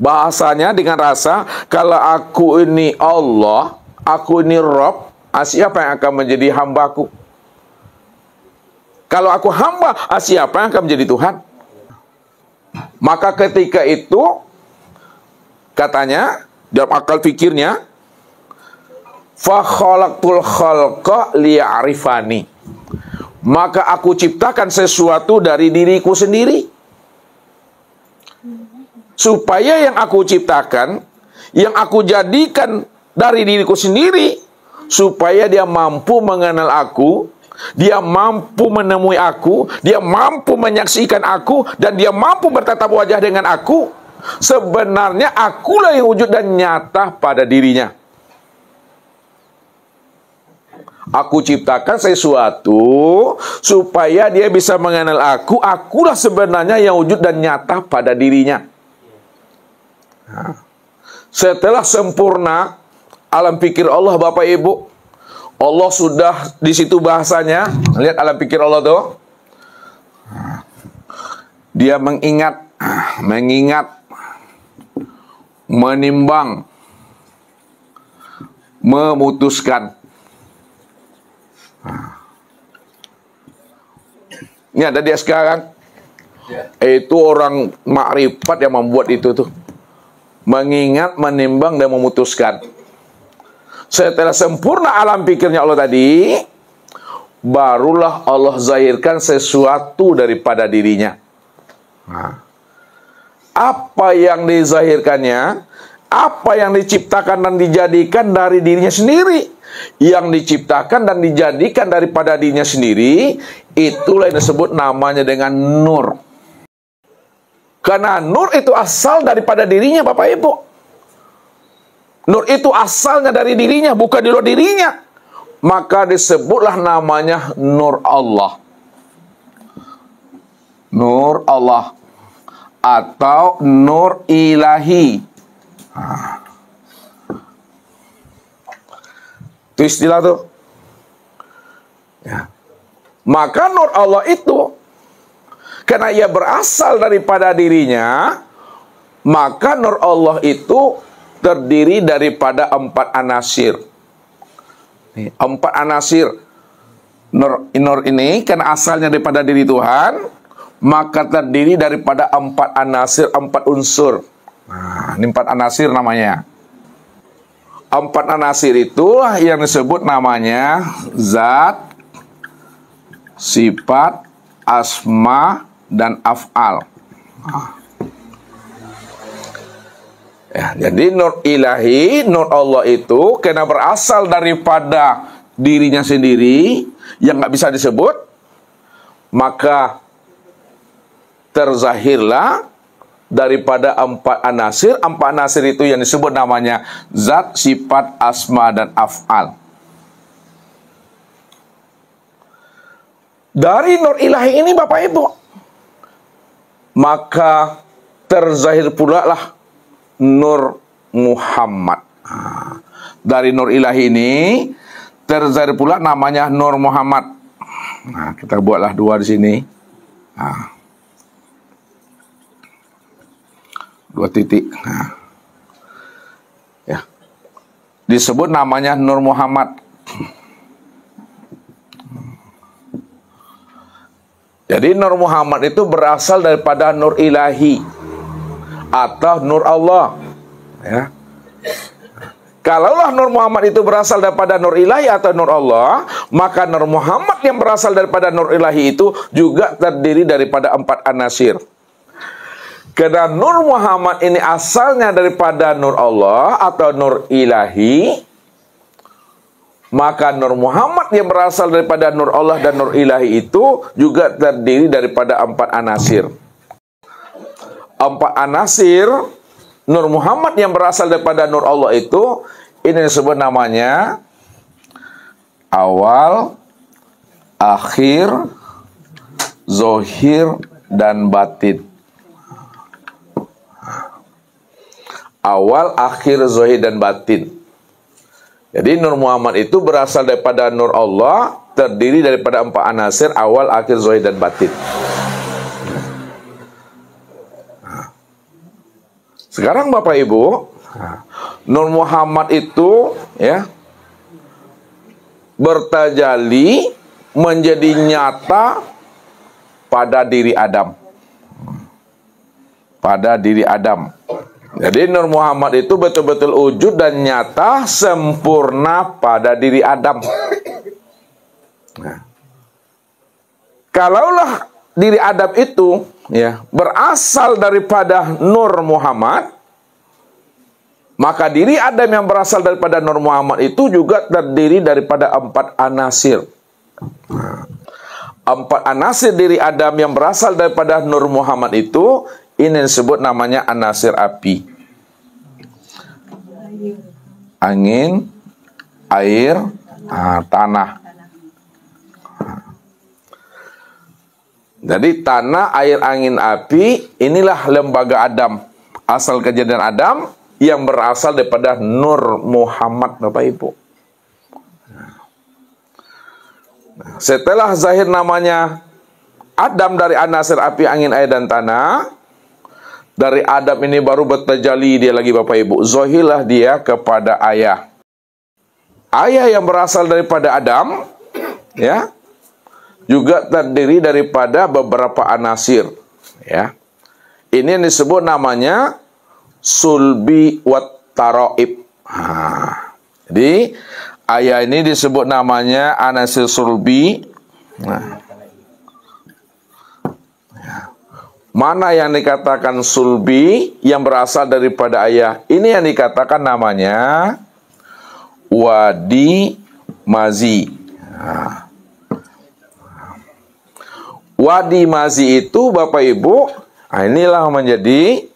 Bahasanya dengan rasa, kalau aku ini Allah, aku ini Rabb, siapa yang akan menjadi hambaku? Kalau aku hamba, siapa yang akan menjadi Tuhan? Maka ketika itu, katanya, dalam akal fikirnya, fa khalaqtul khalqa liya'rifani. Maka aku ciptakan sesuatu dari diriku sendiri. Supaya yang aku ciptakan, yang aku jadikan dari diriku sendiri, supaya dia mampu mengenal aku, dia mampu menemui aku, dia mampu menyaksikan aku, dan dia mampu bertatap wajah dengan aku. sebenarnya akulah yang wujud dan nyata pada dirinya. Aku ciptakan sesuatu supaya dia bisa mengenal aku. Akulah sebenarnya yang wujud dan nyata pada dirinya. Nah, setelah sempurna alam pikir Allah, Bapak Ibu, Allah sudah di situ bahasanya. Lihat alam pikir Allah tuh. Dia mengingat, menimbang, memutuskan. Ini ada dia sekarang. Itu orang makrifat yang membuat itu tuh. Mengingat, menimbang, dan memutuskan. Setelah sempurna alam pikirnya Allah tadi, barulah Allah zahirkan sesuatu daripada dirinya. Nah, apa yang dizahirkannya? Apa yang diciptakan dan dijadikan dari dirinya sendiri? Yang diciptakan dan dijadikan daripada dirinya sendiri, itulah yang disebut namanya dengan nur. Karena nur itu asal daripada dirinya, Bapak Ibu. Nur itu asalnya dari dirinya, bukan di luar dirinya. Maka disebutlah namanya nur Allah. Nur Allah atau nur ilahi. Itu istilah tuh. Ya. Maka nur Allah itu, karena ia berasal daripada dirinya, maka nur Allah itu terdiri daripada 4 anasir. 4 anasir. Nur ini karena asalnya daripada diri Tuhan, maka terdiri daripada 4 anasir, 4 unsur. Nah, ini 4 anasir namanya. 4 anasir itulah yang disebut namanya zat, sifat, asma, dan af'al. Ya, jadi nur ilahi, nur Allah itu karena berasal daripada dirinya sendiri yang nggak bisa disebut, maka terzahirlah daripada 4 anasir. 4 anasir itu yang disebut namanya zat, sifat, asma, dan af'al. Dari nur ilahi ini, Bapak Ibu, maka terzahir pula lah nur Muhammad. Dari nur ilahi ini terzahir pula namanya nur Muhammad. Nah, kita buatlah 2 di sini. Nah, 2 titik. Nah, ya, disebut namanya nur Muhammad. Jadi nur Muhammad itu berasal daripada nur ilahi atau nur Allah. Ya. Kalaulah nur Muhammad itu berasal daripada nur ilahi atau nur Allah, maka nur Muhammad yang berasal daripada nur ilahi itu juga terdiri daripada 4 anasir. Karena nur Muhammad ini asalnya daripada nur Allah atau nur ilahi, maka nur Muhammad yang berasal daripada nur Allah dan nur ilahi itu juga terdiri daripada 4 anasir. 4 anasir nur Muhammad yang berasal daripada nur Allah itu, ini disebut namanya awal, akhir, zohir, dan batin. Awal, akhir, zohir, dan batin. Jadi nur Muhammad itu berasal daripada nur Allah, terdiri daripada 4 anasir, awal, akhir, zohir, dan batin. Sekarang Bapak Ibu, nur Muhammad itu ya bertajalli menjadi nyata pada diri Adam. Pada diri Adam. Jadi nur Muhammad itu betul-betul wujud dan nyata sempurna pada diri Adam. Nah, kalaulah diri Adam itu ya berasal daripada nur Muhammad, maka diri Adam yang berasal daripada nur Muhammad itu juga terdiri daripada 4 anasir. 4 anasir diri Adam yang berasal daripada nur Muhammad itu, Ini disebut namanya anasir api. Angin, air, tanah. Jadi tanah, air, angin, api, inilah lembaga Adam. Asal kejadian Adam yang berasal daripada Nur Muhammad, Bapak Ibu. Setelah zahir namanya Adam dari anasir api, angin, air, dan tanah, dari Adam ini baru bertajali dia lagi, Bapak Ibu. Zohilah dia kepada ayah. Ayah yang berasal daripada Adam, ya, juga terdiri daripada beberapa anasir, ya. Ini yang disebut namanya sulbi wat taraib. Jadi ayah ini disebut namanya anasir sulbi. Mana yang dikatakan sulbi yang berasal daripada ayah? Ini yang dikatakan namanya wadi mazi. Wadi mazi itu, Bapak Ibu, inilah menjadi,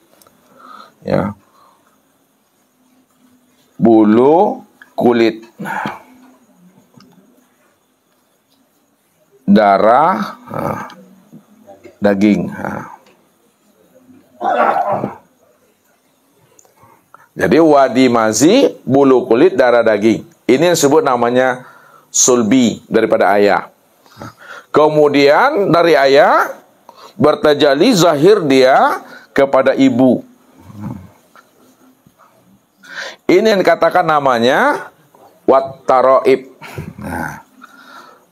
ya, bulu kulit, darah, daging. Jadi wadi mazi, bulu kulit, darah, daging. Ini yang disebut namanya sulbi daripada ayah. Kemudian dari ayah bertajali zahir dia kepada ibu. Ini yang dikatakan namanya wat-taraib.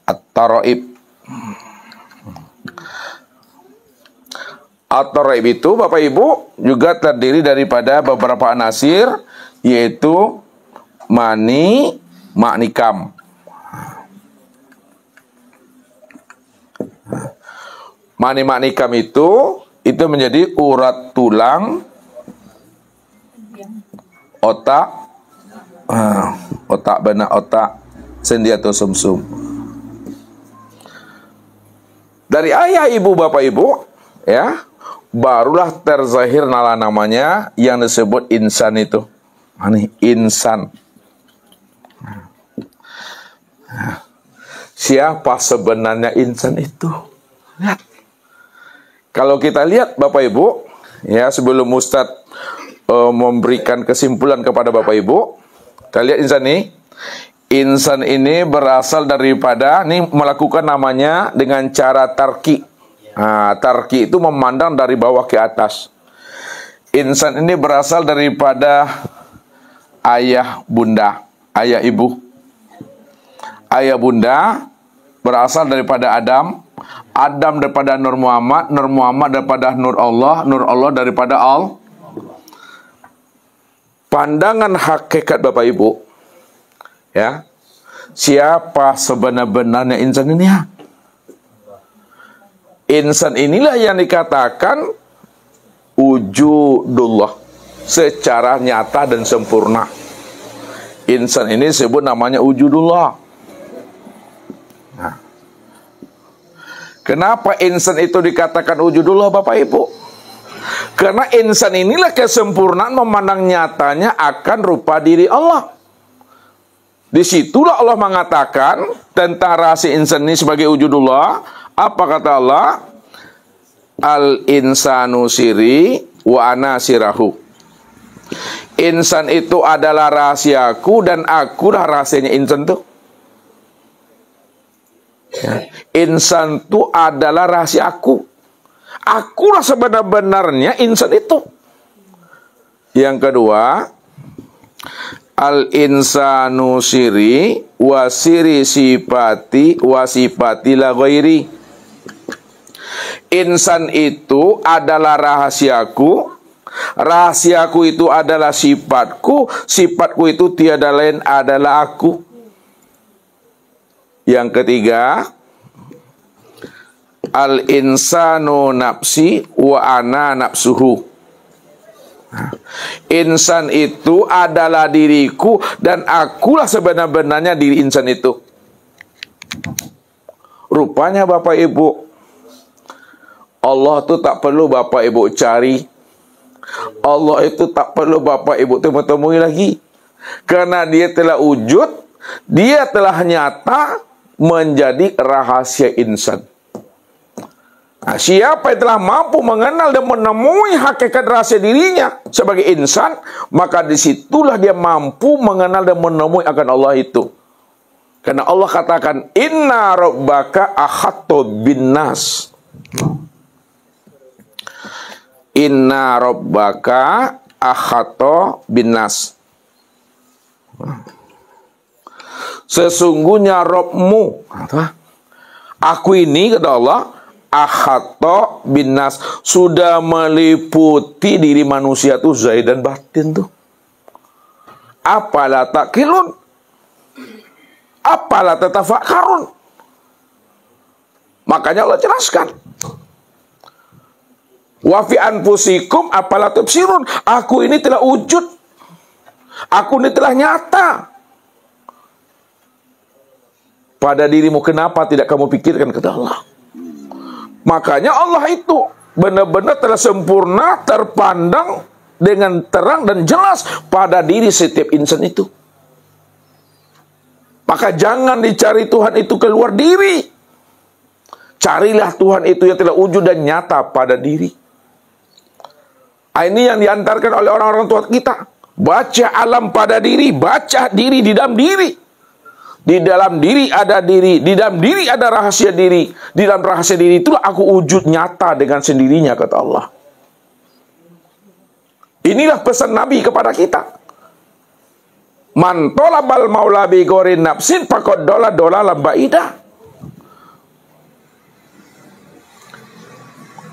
At-taraib. At-taraib itu, Bapak Ibu, juga terdiri daripada beberapa anasir, yaitu mani, maknikam. Mani maknikam itu menjadi urat tulang, otak, otak benak, otak sendi atau sumsum. Dari ayah ibu, Bapak Ibu, ya, barulah terzahir namanya yang disebut insan itu. Ini insan. Siapa sebenarnya insan itu? Lihat. Kalau kita lihat, Bapak Ibu, ya, sebelum Ustadz memberikan kesimpulan kepada Bapak Ibu, kita lihat insan ini. Insan ini berasal daripada, ini melakukan namanya dengan cara tarki. Tarki itu memandang dari bawah ke atas. Insan ini berasal daripada ayah bunda, ayah ibu. Ayah bunda berasal daripada Adam. Adam daripada Nur Muhammad, Nur Muhammad daripada Nur Allah daripada Allah. Pandangan hakikat Bapak Ibu, ya, siapa sebenar-benarnya insan ini, ya? Insan inilah yang dikatakan wujudullah, secara nyata dan sempurna. Insan ini disebut namanya wujudullah. Nah, kenapa insan itu dikatakan wujudullah, Bapak Ibu? Karena insan inilah kesempurnaan memandang nyatanya akan rupa diri Allah. Disitulah Allah mengatakan tentang rahasia insan ini sebagai wujudullah. Apa kata Allah? Al-insanu siri wa ana sirahu. Insan itu adalah rahasiaku dan akulah rahasianya insan itu. Ya. Insan itu adalah rahasia aku. Akulah sebenar-benarnya insan itu. Yang kedua, al-insanu siri wa siri sifati wa sifati la ghairi. Insan itu adalah rahasiaku. Rahasiaku itu adalah sifatku. Sifatku itu tiada lain adalah aku. Yang ketiga, al-insanu nafsi wa ana nafsuhu. Insan itu adalah diriku dan akulah sebenar-benarnya diri insan itu. Rupanya Bapak Ibu, Allah tu tak perlu Bapak Ibu cari. Allah itu tak perlu Bapak Ibu temui lagi. Karena dia telah wujud, dia telah nyata menjadi rahasia insan. Nah, siapa yang telah mampu mengenal dan menemui hakikat rahasia dirinya sebagai insan, maka disitulah dia mampu mengenal dan menemui akan Allah itu. Karena Allah katakan, Inna rabbaka ahatto bin nas. Inna rabbaka ahatto bin nas. Sesungguhnya Rabbmu, aku ini, kata Allah, ahatto bin nas, sudah meliputi diri manusia tuh zahir dan batin tuh. Apalah takilun, apalah tatafakkarun. Makanya Allah jelaskan, wa fi anfusikum apalah tubsirun, aku ini telah wujud, aku ini telah nyata pada dirimu, kenapa tidak kamu pikirkan, kata Allah. Makanya Allah itu benar-benar telah sempurna, terpandang dengan terang dan jelas pada diri setiap insan itu. Maka jangan dicari Tuhan itu keluar diri. Carilah Tuhan itu yang telah wujud dan nyata pada diri. Ini yang diantarkan oleh orang-orang tua kita. Baca alam pada diri, baca diri di dalam diri. Di dalam diri ada diri, di dalam diri ada rahasia diri. Di dalam rahasia diri itulah aku wujud nyata dengan sendirinya, kata Allah. Inilah pesan Nabi kepada kita. Man tolabal maula bi ghairi nafsin faqad dola baidah.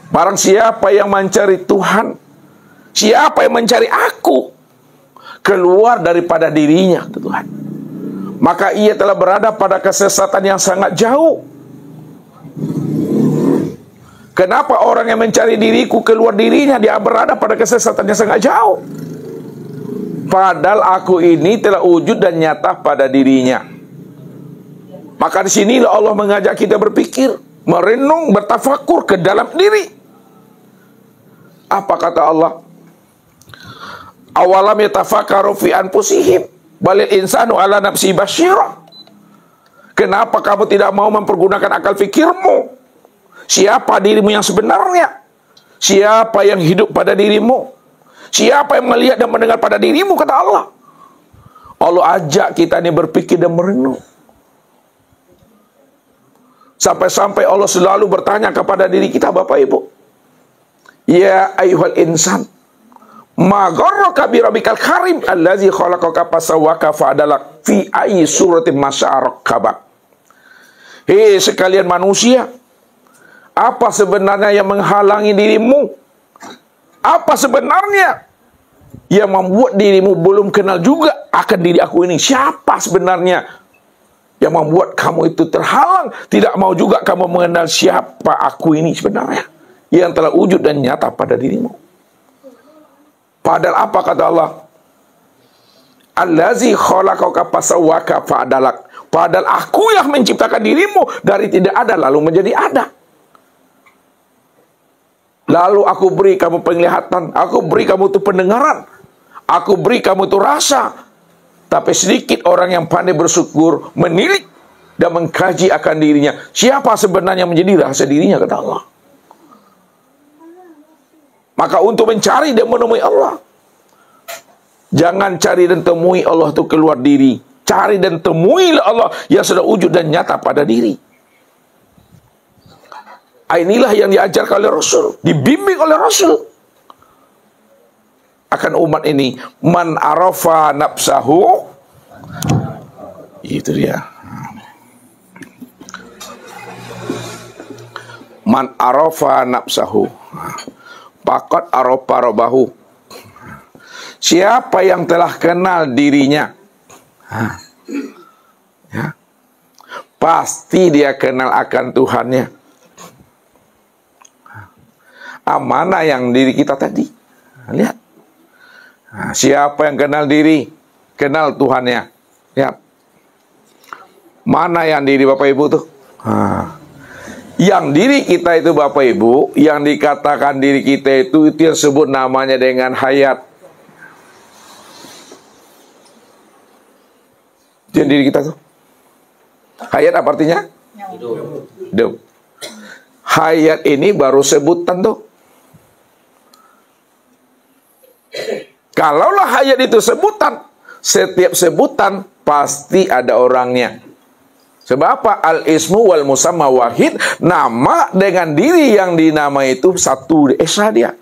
Barang siapa yang mencari Tuhan, siapa yang mencari aku, keluar daripada dirinya, kata Tuhan, maka ia telah berada pada kesesatan yang sangat jauh. Kenapa orang yang mencari diriku keluar dirinya, dia berada pada kesesatan yang sangat jauh? Padahal aku ini telah wujud dan nyata pada dirinya. Maka di sinilah Allah mengajak kita berpikir, merenung, bertafakur ke dalam diri. Apa kata Allah? Awalam yatafakkaru fi anfusihim balil insanu ala nafsi basyira. Kenapa kamu tidak mau mempergunakan akal fikirmu? Siapa dirimu yang sebenarnya? Siapa yang hidup pada dirimu? Siapa yang melihat dan mendengar pada dirimu, kata Allah. Allah ajak kita ini berpikir dan merenung. Sampai-sampai Allah selalu bertanya kepada diri kita, Bapak Ibu. Ya ayyuhal insan, ma gharraka bi rabbikal karim allazi khalaqaka fasawwaka fa'adalak fi ayyi suratin ma syaa rakkabak. Hei sekalian manusia, apa sebenarnya yang menghalangi dirimu? Apa sebenarnya yang membuat dirimu belum kenal juga akan diri aku ini? Siapa sebenarnya yang membuat kamu itu terhalang, tidak mau juga kamu mengenal siapa aku ini sebenarnya, yang telah wujud dan nyata pada dirimu? Padahal apa kata Allah? Allazi khalaqaka fasawwaka fa'adalak. Padahal aku yang menciptakan dirimu dari tidak ada lalu menjadi ada. Lalu aku beri kamu penglihatan, aku beri kamu itu pendengaran, aku beri kamu itu rasa. Tapi sedikit orang yang pandai bersyukur, menilik dan mengkaji akan dirinya. Siapa sebenarnya menjadi rahasia dirinya, kata Allah. Maka untuk mencari dan menemui Allah, jangan cari dan temui Allah itu keluar diri. Cari dan temuilah Allah yang sudah wujud dan nyata pada diri. Inilah yang diajarkan oleh Rasul, dibimbing oleh Rasul akan umat ini. Man arafa nafsahu, itu dia. Man arafa nafsahu faqad arafa rabbahu. Siapa yang telah kenal dirinya, ya, pasti dia kenal akan Tuhannya. Mana yang diri kita tadi? Lihat. Siapa yang kenal diri, kenal Tuhannya. Lihat. Mana yang diri Bapak Ibu tuh? Yang diri kita itu Bapak Ibu, yang dikatakan diri kita itu yang sebut namanya dengan hayat. Itu yang diri kita tuh. Hayat apa artinya? Hidup. Hayat ini baru sebutan tuh. Kalaulah hayat itu sebutan, setiap sebutan pasti ada orangnya. Sebab apa? Al-ismu wal musamma wahid. Nama dengan diri yang dinamai itu satu. Esa dia.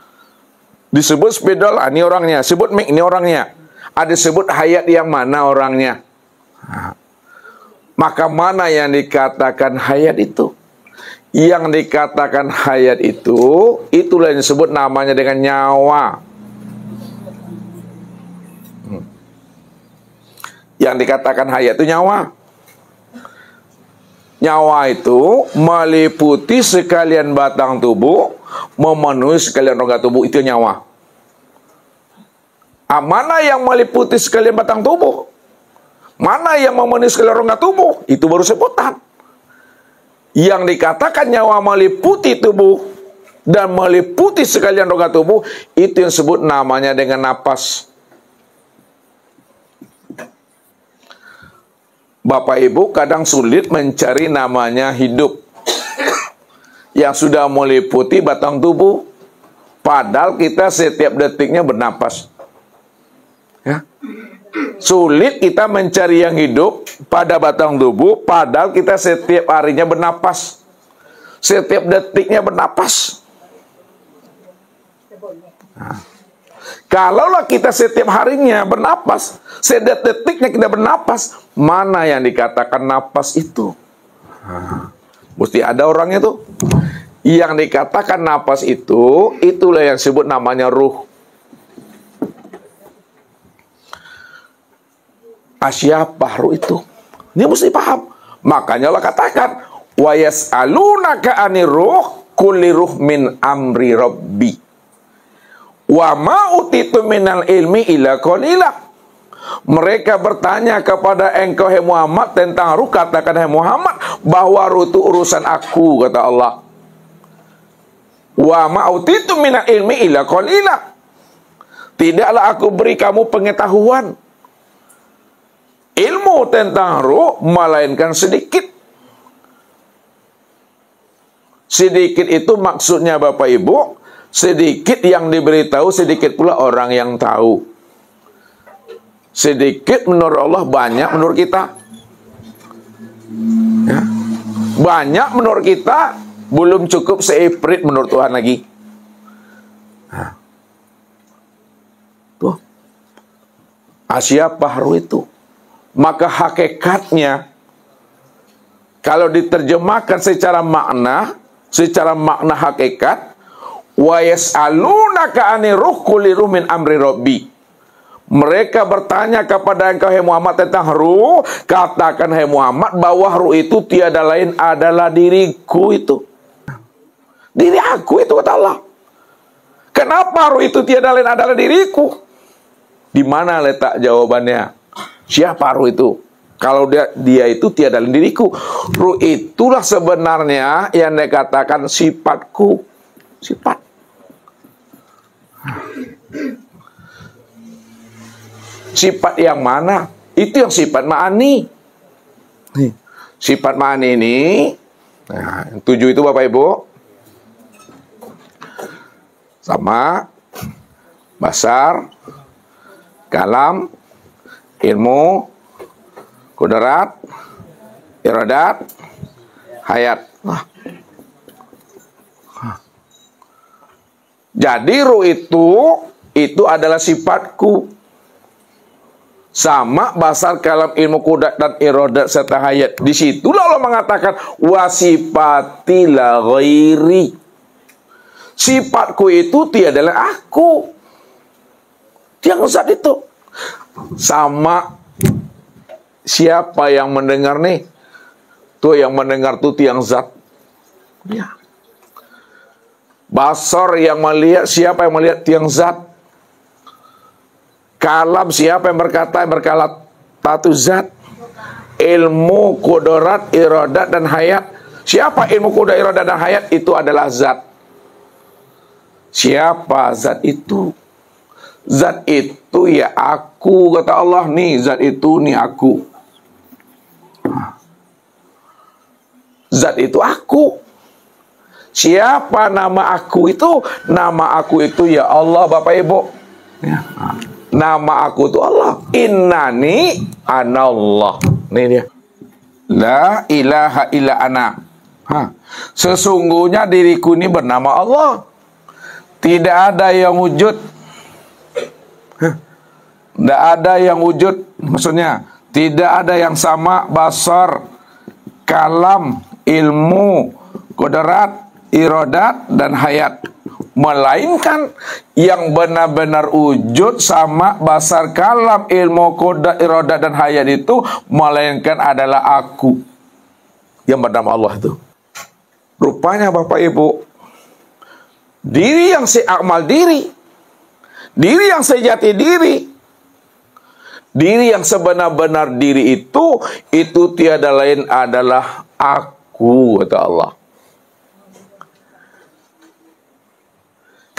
Disebut spedol, ini orangnya. Sebut mik, ini orangnya. Ada sebut hayat yang mana orangnya. Nah, maka mana yang dikatakan hayat itu? Yang dikatakan hayat itu, itulah yang disebut namanya dengan nyawa. Yang dikatakan hayat itu nyawa. Nyawa itu meliputi sekalian batang tubuh, memenuhi sekalian rongga tubuh, itu nyawa. Mana yang meliputi sekalian batang tubuh? Mana yang memenuhi sekalian rongga tubuh? Itu baru sebutan. Yang dikatakan nyawa meliputi tubuh dan meliputi sekalian rongga tubuh, itu yang disebut namanya dengan napas. Bapak Ibu kadang sulit mencari namanya hidup yang sudah meliputi batang tubuh, padahal kita setiap detiknya bernapas. Ya. Sulit kita mencari yang hidup pada batang tubuh, padahal kita setiap harinya bernapas, setiap detiknya bernapas. Nah. Kalaulah kita setiap harinya bernapas, setiap detiknya kita bernapas, mana yang dikatakan napas itu? Mesti ada orangnya tuh. Yang dikatakan napas itu, itulah yang disebut namanya ruh. Siapa ruh itu? Ini mesti paham. Makanya Allah katakan, wa yas'alunaka 'anir ruh, kulli ruh min amri rabbi. Wa ma utitu minal ilmi illa qalila. Mereka bertanya kepada engkau hai Muhammad tentang ruh, katakan hai Muhammad bahwa ruh itu urusan aku, kata Allah. Wa ma utitu minal ilmi illa qalila. Tidaklah aku beri kamu pengetahuan ilmu tentang ruh melainkan sedikit. Sedikit itu maksudnya Bapak Ibu, sedikit yang diberitahu, sedikit pula orang yang tahu. Sedikit menurut Allah, banyak menurut kita. Ya. Banyak menurut kita, belum cukup seiprit menurut Tuhan lagi. Nah. Tuh. Siapa ruh itu? Maka hakikatnya, kalau diterjemahkan secara makna hakikat, wa yas'alunaka 'anir ruh kulli ruh min amri rabbi. Mereka bertanya kepada engkau hai Muhammad tentang ruh, katakan hai Muhammad bahwa ruh itu tiada lain adalah diriku itu. Diri aku itu, kata Allah. Kenapa ruh itu tiada lain adalah diriku? Di mana letak jawabannya? Siapa ruh itu? Kalau dia itu tiada lain diriku. Ruh itulah sebenarnya yang dikatakan sifatku. Sifat. Sifat yang mana? Itu yang sifat ma'ani. Sifat ma'ani ini, nah, yang 7 itu Bapak Ibu, sama basar, kalam, ilmu, kudrat, iradat, hayat. Jadi ruh itu adalah sifatku. Sama basar, kalam, ilmu, kudrat, dan iradat serta hayat. Disitulah Allah mengatakan wasifati la ghairi. Sifatku itu tiadalah aku. Yang zat itu. Sama siapa yang mendengar nih? Tuh yang mendengar tuh tiang zat. Ya. Basar yang melihat, siapa yang melihat tiang zat. Kalam, siapa yang berkata, yang berkata tatu zat. Ilmu, kudorat, iradat, dan hayat, Siapa ilmu qudrat, iradah dan hayat? Itu adalah zat. Siapa zat itu? Zat itu ya aku, kata Allah. Nih zat itu, nih aku. Zat itu aku. Siapa nama aku itu? Nama aku itu ya Allah, Bapak Ibu. Ya. Nama aku itu Allah. Innani anallah. Nih dia. La ilaha illa ana. Sesungguhnya diriku ini bernama Allah. Tidak ada yang wujud. Tidak ada yang wujud. Maksudnya, tidak ada yang sama basar, kalam, ilmu, qudrat, iradat, dan hayat. Melainkan yang benar-benar wujud sama basar, kalam, ilmu, qudrat, iradat, dan hayat itu, melainkan adalah aku yang bernama Allah itu. Rupanya Bapak Ibu, diri yang seakmal diri, diri yang sejati diri, diri yang sebenar-benar diri itu tiada lain adalah aku, kata Allah.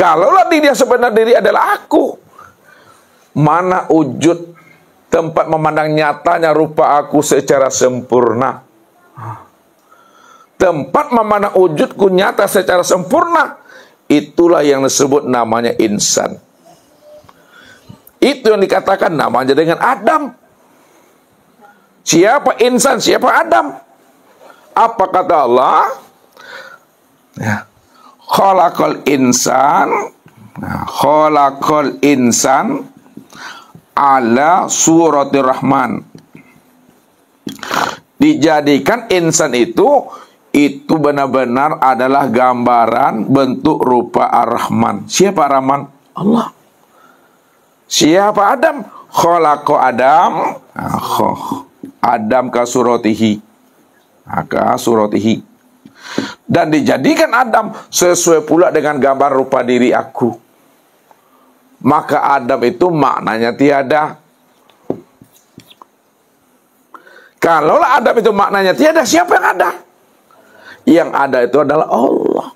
Kalaulah diri yang sebenar diri adalah aku, mana wujud tempat memandang nyatanya rupa aku secara sempurna. Tempat memandang wujudku nyata secara sempurna, itulah yang disebut namanya insan. Itu yang dikatakan namanya dengan Adam. Siapa insan? Siapa Adam? Apa kata Allah? Ya. Khalaqal insan. Khalaqal insan ala suratir rahman. Dijadikan insan itu benar-benar adalah gambaran bentuk rupa Ar-Rahman. Siapa Ar-Rahman? Allah. Siapa Adam? Khalaqa Adam. Adam ka suratihi. Ka suratihi. Dan dijadikan Adam sesuai pula dengan gambar rupa diri aku. Maka Adam itu maknanya tiada. Kalaulah Adam itu maknanya tiada, siapa yang ada? Yang ada itu adalah Allah.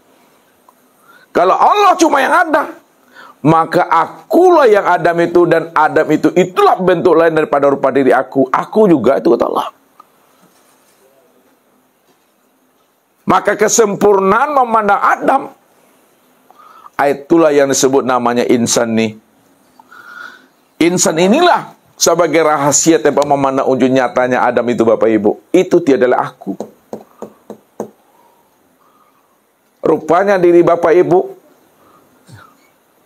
Kalau Allah cuma yang ada, maka akulah yang Adam itu, dan Adam itu itulah bentuk lain daripada rupa diri aku. Aku juga itu kata Allah. Maka kesempurnaan memandang Adam, itulah yang disebut namanya insan nih. Insan inilah sebagai rahasia tempat memandang wujud nyatanya Adam itu, Bapak Ibu. Itu tiadalah aku. Rupanya diri Bapak Ibu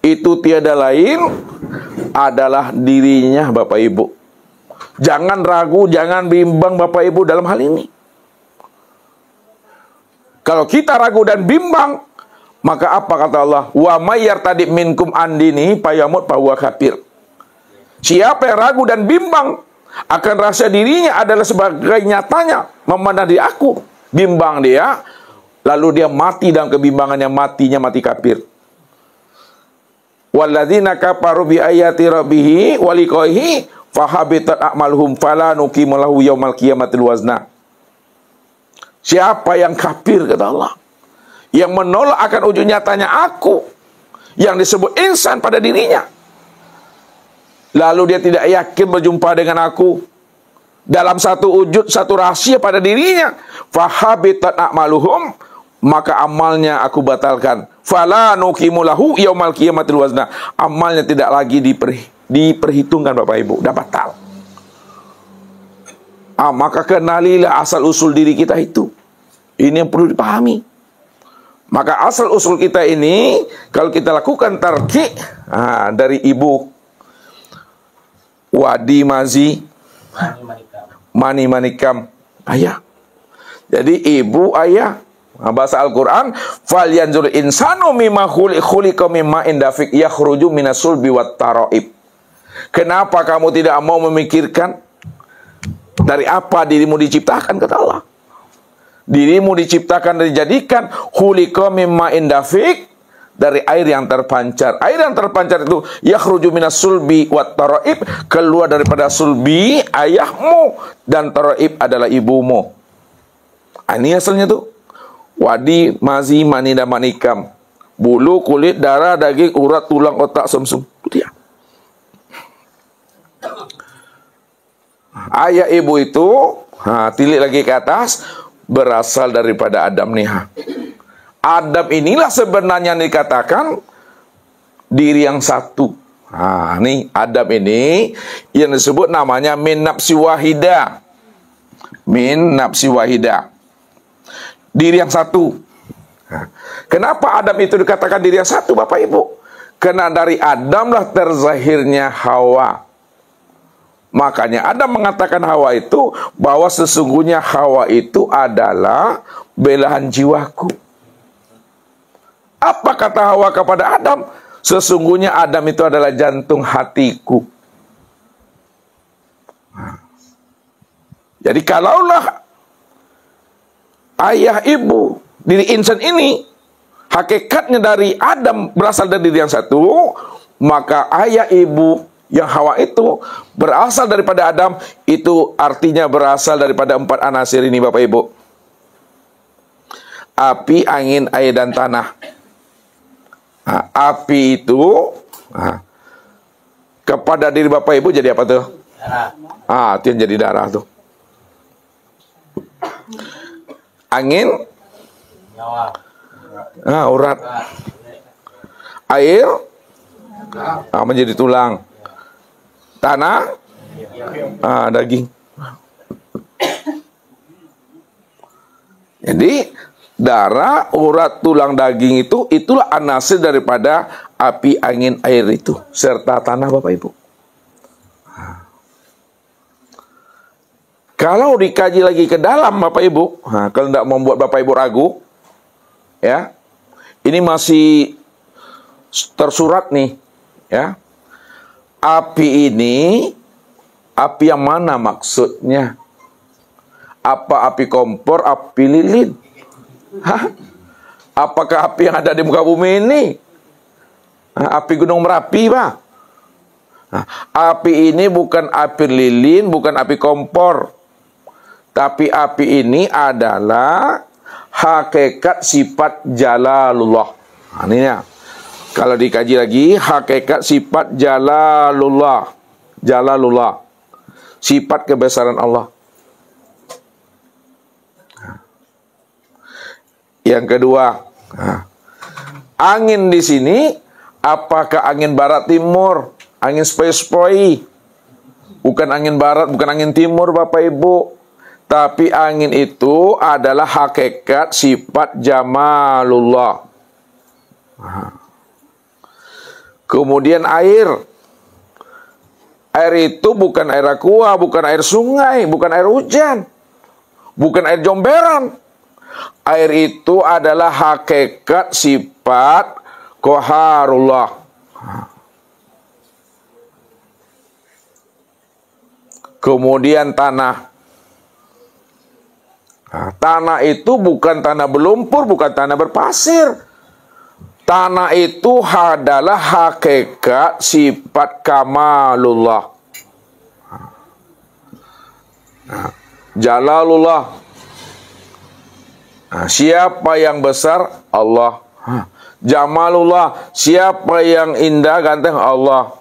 itu tiada lain adalah dirinya Bapak Ibu. Jangan ragu, jangan bimbang Bapak Ibu dalam hal ini. Kalau kita ragu dan bimbang, maka apa kata Allah? Wa may yartadi minkum andini payamut fahuwa kafir. Siapa yang ragu dan bimbang akan rasa dirinya adalah sebagai nyatanya memandang diri aku, bimbang dia, lalu dia mati dalam kebimbangannya, matinya mati kafir. Walladzina kafaru bi ayati rabbih wa liqaihi fahabitat a'maluhum fala nuqimu lahu yaumal qiyamatil wazna. Siapa yang kafir, kata Allah, yang menolak akan wujud nyatanya aku, yang disebut insan pada dirinya, lalu dia tidak yakin berjumpa dengan aku dalam satu wujud, satu rahasia pada dirinya, fahabitat a'maluhum, maka amalnya aku batalkan. Fala nuqimu lahu yaumal qiyamatil wazna. Amalnya tidak lagi diperhitungkan Bapak Ibu, dah batal. Maka kenalilah asal usul diri kita itu. Ini yang perlu dipahami. Maka asal usul kita ini, kalau kita lakukan tarki dari ibu Wadi Mazi Mani Manikam ayah. Jadi ibu ayah. Bahasa Al-Quran, fal yanzur insanu mimma khuliqa mimma indafik yakhruju minas sulbi wat taraib. Kenapa kamu tidak mau memikirkan dari apa dirimu diciptakan, kata Allah? Dirimu diciptakan dan dijadikan khuliqa mimma indafik, dari air yang terpancar. Air yang terpancar itu yakhruju minas sulbi wat taraib, keluar daripada sulbi ayahmu, dan taraib adalah ibumu. Ini asalnya tuh. wadi, mazi, mani, dan manikam. Bulu, kulit, darah, daging, urat, tulang, otak, sumsum. Dia. Ayah ibu itu, tilik lagi ke atas, berasal daripada Adam nih. Adam inilah sebenarnya yang dikatakan diri yang satu. Nih Adam ini yang disebut namanya min nafsi wahida. Min nafsi wahida. Diri yang satu. Kenapa Adam itu dikatakan diri yang satu, Bapak Ibu? Karena dari Adam lah terzahirnya Hawa. Makanya Adam mengatakan Hawa itu bahwa sesungguhnya Hawa itu adalah belahan jiwaku. Apa kata Hawa kepada Adam? Sesungguhnya Adam itu adalah jantung hatiku. Jadi kalaulah ayah ibu diri insan ini hakikatnya dari Adam berasal dari diri yang satu, maka ayah ibu yang Hawa itu berasal daripada Adam, itu artinya berasal daripada 4 anasir ini, Bapak Ibu. Api, angin, air, dan tanah. Api itu kepada diri Bapak Ibu jadi apa tuh? Darah. Itu yang jadi darah tuh. Angin, urat. Air, menjadi tulang. Tanah, daging. Jadi darah, urat, tulang, daging itulah anasir daripada api, angin, air itu, serta tanah, Bapak Ibu. Kalau dikaji lagi ke dalam, Bapak Ibu, kalau tidak membuat Bapak Ibu ragu, ya, ini masih tersurat nih, ya. Api ini, api yang mana maksudnya? Apa api kompor, api lilin? Apakah api yang ada di muka bumi ini? Api Gunung Merapi, Pak? Api ini bukan api lilin, bukan api kompor. Tapi api ini adalah hakikat sifat Jalalullah. Ini ya. Kalau dikaji lagi, hakikat sifat Jalalullah. Jalalullah. Sifat kebesaran Allah. Yang kedua, angin di sini, apakah angin barat timur? Angin sepoi-sepoi. Bukan angin barat, bukan angin timur, Bapak Ibu. Tapi angin itu adalah hakikat sifat Jamalullah. Kemudian air. Air itu bukan air aqua, bukan air sungai, bukan air hujan, bukan air jomberan. Air itu adalah hakikat sifat Qaharullah. Kemudian tanah. Tanah itu bukan tanah berlumpur, bukan tanah berpasir. Tanah itu adalah hakikat sifat Kamalullah. Jalalullah. Siapa yang besar? Allah. Jamalullah. Siapa yang indah, ganteng? Allah.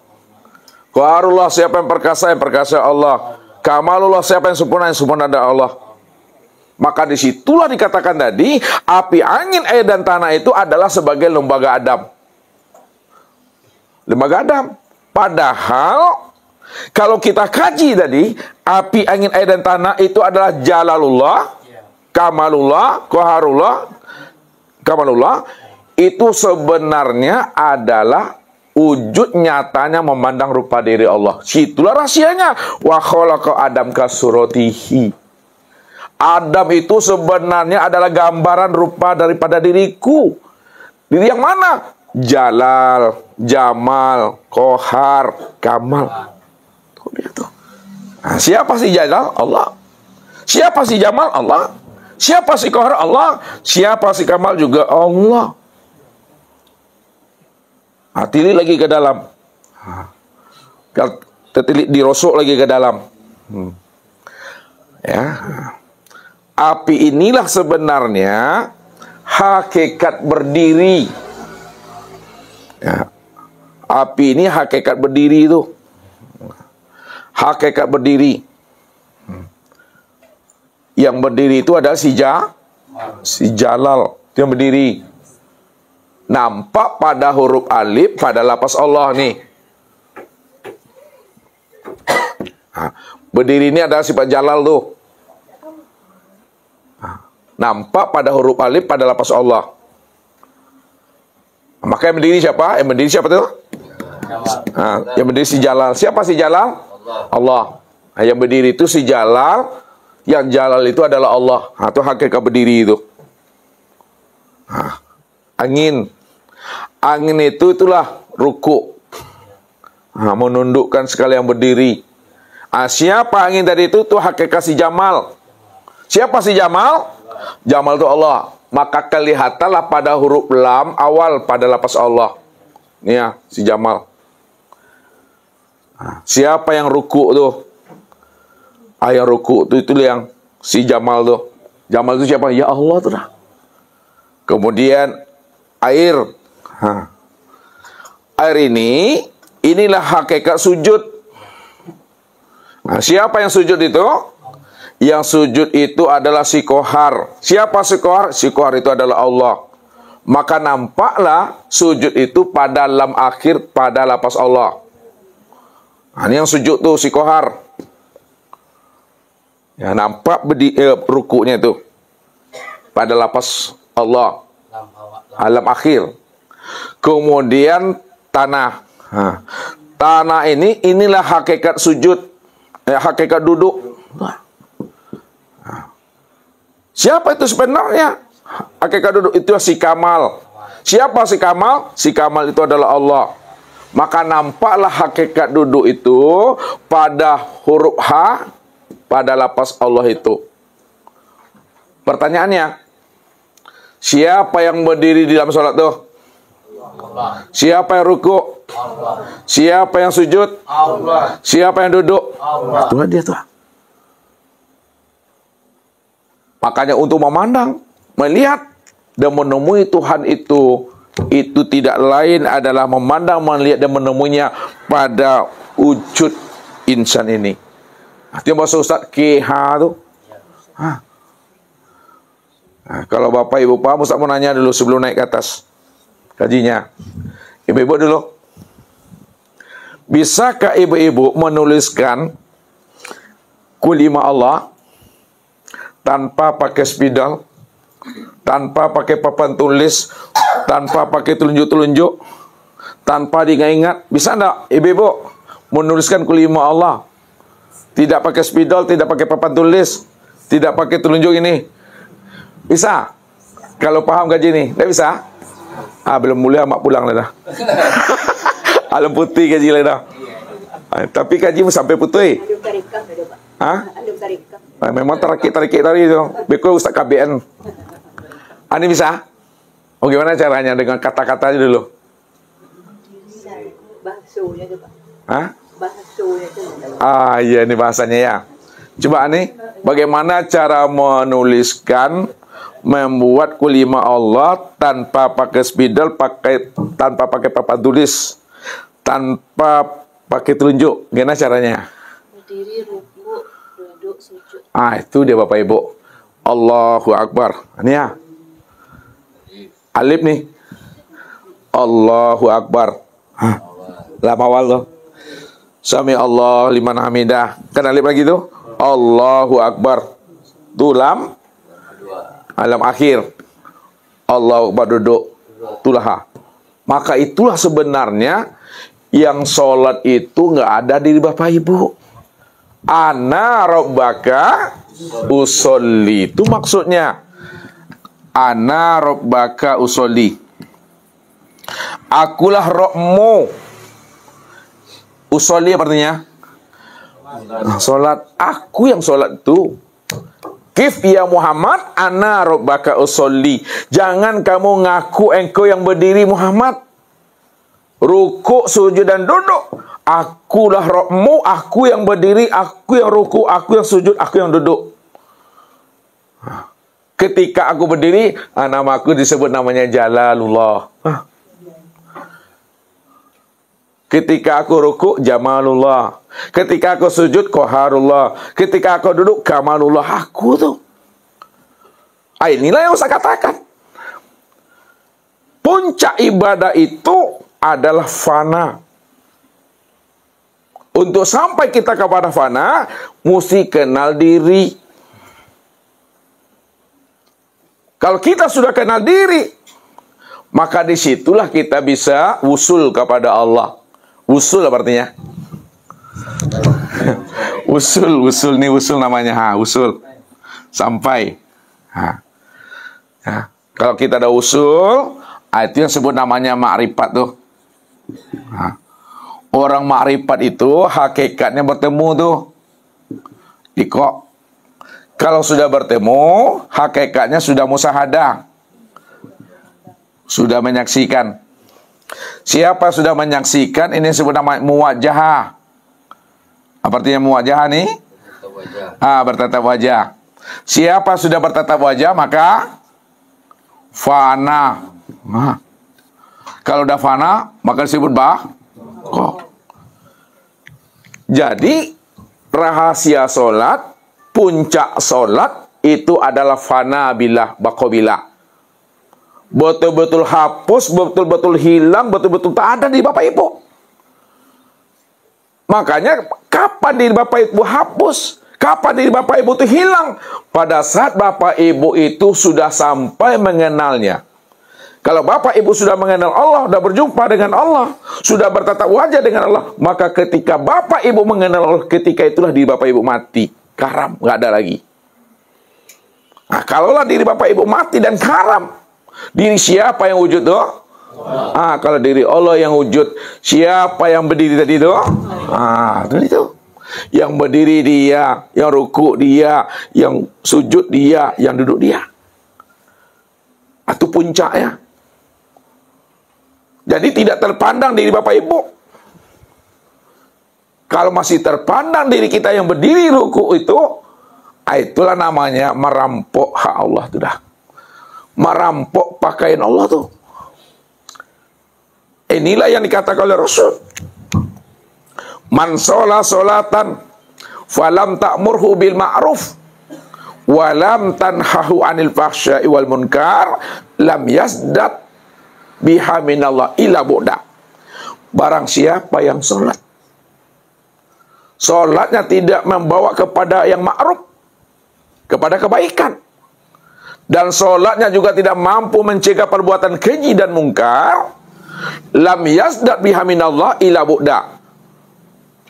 Qaharullah. Siapa yang perkasa? Yang perkasa Allah. Kamalullah. Siapa yang sempurna? Yang sempurna ada Allah. Maka disitulah dikatakan tadi, api, angin, air, dan tanah itu adalah sebagai lembaga Adam. Lembaga Adam. Padahal, kalau kita kaji tadi, api, angin, air, dan tanah itu adalah Jalalullah, Kamalullah, Qaharullah, Kamalullah. Itu sebenarnya adalah wujud nyatanya memandang rupa diri Allah. Situlah rahasianya. Wa khalaqa Adam kasuratihi. Adam itu sebenarnya adalah gambaran rupa daripada diriku. Diri yang mana? Jalal, Jamal, Qahar, Kamal. Tuh dia tuh. Siapa si Jalal? Allah. Siapa si Jamal? Allah. Siapa si Qahar? Allah. Siapa si Kamal? Juga Allah. Tilik lagi ke dalam. Tilik dirosok lagi ke dalam. Ya. Api inilah sebenarnya hakikat berdiri. Ya. Api ini hakikat berdiri itu. Hakikat berdiri. Yang berdiri itu adalah si Jalal. Itu yang berdiri. Nampak pada huruf alif pada lafaz Allah nih. Berdiri ini adalah sifat Jalal tuh. Nampak pada huruf alif pada lafaz Allah. Maka yang berdiri siapa? Yang berdiri siapa tuh? Yang berdiri si Jalal. Siapa si Jalal? Allah. Yang berdiri itu si Jalal. Yang Jalal itu adalah Allah. Itu hakikat berdiri itu. Angin. Angin itu itulah ruku. Menundukkan segala yang berdiri. Siapa angin tadi itu? Itu hakikat si Jamal. Siapa si Jamal? Jamal itu Allah. Maka kelihatanlah pada huruf lam awal pada lafaz Allah. Ini ya, si Jamal. Siapa yang ruku tuh? Yang ruku itu yang si Jamal tuh. Jamal itu siapa? Ya Allah tuh dah. Kemudian air. Air ini, inilah hakikat sujud. Siapa yang sujud itu? Yang sujud itu adalah si Kohar. Siapa si Kohar? Si Kohar itu adalah Allah. Maka nampaklah sujud itu pada lam akhir pada lafaz Allah. Ini yang sujud tuh si Kohar. Ya, nampak rukuknya itu pada lafaz Allah. Lam akhir. Kemudian tanah. Tanah inilah hakikat sujud. Hakikat duduk. Siapa itu sebenarnya? Hakikat duduk itu si Kamal. Siapa si Kamal? Si Kamal itu adalah Allah. Maka nampaklah hakikat duduk itu pada huruf H pada lafaz Allah itu. Pertanyaannya, siapa yang berdiri di dalam sholat tuh? Allah. Siapa yang ruku? Allah. Siapa yang sujud? Allah. Siapa yang duduk? Allah. Tuhan dia tuh. Makanya untuk memandang, melihat, dan menemui Tuhan itu tidak lain adalah memandang, melihat, dan menemuinya pada wujud insan ini. Itu yang bahasa Ustaz KH tuh. Kalau Bapak Ibu paham, Ustaz mau nanya dulu sebelum naik ke atas kajinya. Ibu-ibu dulu. Bisakah ibu-ibu menuliskan kulima Allah tanpa pakai spidol, tanpa pakai papan tulis, tanpa pakai telunjuk-telunjuk, tanpa diingat-ingat? Bisa enggak ibu-ibu menuliskan kulima Allah? Tidak pakai spidol, tidak pakai papan tulis, tidak pakai telunjuk ini. Bisa? Kalau paham gaji ini, tidak bisa? Belum mulai mak pulang dah. Alam putih gaji dah. Tapi gaji sampai putih. Memang tarik tadi itu. Bekul Ustaz KBN. Ini bisa? Gimana caranya dengan kata-katanya dulu? Bahasanya itu, Pak. Bahasanya itu. Iya, ini bahasanya ya. Coba nih, bagaimana cara menuliskan, membuat kulima Allah tanpa pakai spidol, tanpa pakai papan tulis, tanpa pakai telunjuk? Gimana caranya? Berdiri, ruku, duduk, sujud. Itu dia Bapak Ibu. Allahu Akbar. Ini ya. Alif nih. Allahu Akbar. Lam awal tuh. Sami Allah liman hamidah. Kan alif lagi tuh. Allahu Akbar. Tuh lam. Alam akhir. Allahu Akbar duduk. Itulah. Maka itulah sebenarnya yang sholat itu nggak ada di Bapak Ibu. Ana rabbaka usolli. Itu maksudnya. Ana rabbaka usolli. Akulah Rabbmu. Usolli apa artinya? Sholat. Aku yang sholat itu. Kif ya Muhammad, ana rabbaka usolli. Jangan kamu ngaku engkau yang berdiri Muhammad. Ruku, sujud, dan duduk. Akulah Rabbmu, aku yang berdiri, aku yang ruku, aku yang sujud, aku yang duduk. Ketika aku berdiri, namaku disebut namanya Jalalullah. Ketika aku rukuk, Jamalullah. Ketika aku sujud, Qaharullah. Ketika aku duduk, Kamalullah. Aku tuh. Inilah yang saya katakan. Puncak ibadah itu adalah fana. Untuk sampai kita kepada fana, mesti kenal diri. Kalau kita sudah kenal diri, maka disitulah kita bisa usul kepada Allah. Usul apa artinya? usul nih, usul namanya. Usul. Sampai. Kalau kita ada usul, itu yang sebut namanya ma'rifat tuh. Orang ma'rifat itu hakikatnya bertemu tuh. Kalau sudah bertemu, hakikatnya sudah musyahadah. Sudah menyaksikan. Siapa sudah menyaksikan, ini disebut nama muwajahah. Apa artinya muwajahah nih? Bertatap wajah. Siapa sudah bertatap wajah, maka fana. Kalau udah fana, maka disebut Jadi, rahasia solat, puncak solat itu adalah fana billah, baqobillah. Betul-betul hapus, betul-betul hilang, betul-betul tak ada di Bapak Ibu. Makanya kapan diri Bapak Ibu hapus? Kapan diri Bapak Ibu itu hilang? Pada saat Bapak Ibu itu sudah sampai mengenalnya. Kalau Bapak Ibu sudah mengenal Allah, sudah berjumpa dengan Allah, sudah bertatap wajah dengan Allah, maka ketika Bapak Ibu mengenal Allah, ketika itulah diri Bapak Ibu mati. Karam, nggak ada lagi. Nah, kalaulah diri Bapak Ibu mati dan karam, diri siapa yang wujud tuh? Kalau diri Allah yang wujud, siapa yang berdiri tadi tuh? Itu. Yang berdiri dia, yang rukuk dia, yang sujud dia, yang duduk dia. Itu puncaknya. Jadi tidak terpandang diri Bapak Ibu. Kalau masih terpandang diri kita yang berdiri ruku itu, itulah namanya merampok hak Allah itu dah. Merampok pakaian Allah tuh. Inilah yang dikatakan oleh Rasul. Man sholat sholatan falam ta'murhu bil ma'ruf walam tanhahu anil fahsya'i wal munkar lam yasdad biha minallah illa bu'da. Barang siapa yang sholat, sholatnya tidak membawa kepada yang ma'ruf, kepada kebaikan, dan sholatnya juga tidak mampu mencegah perbuatan keji dan mungkar, lam yasdad biha minallah illa bu'da.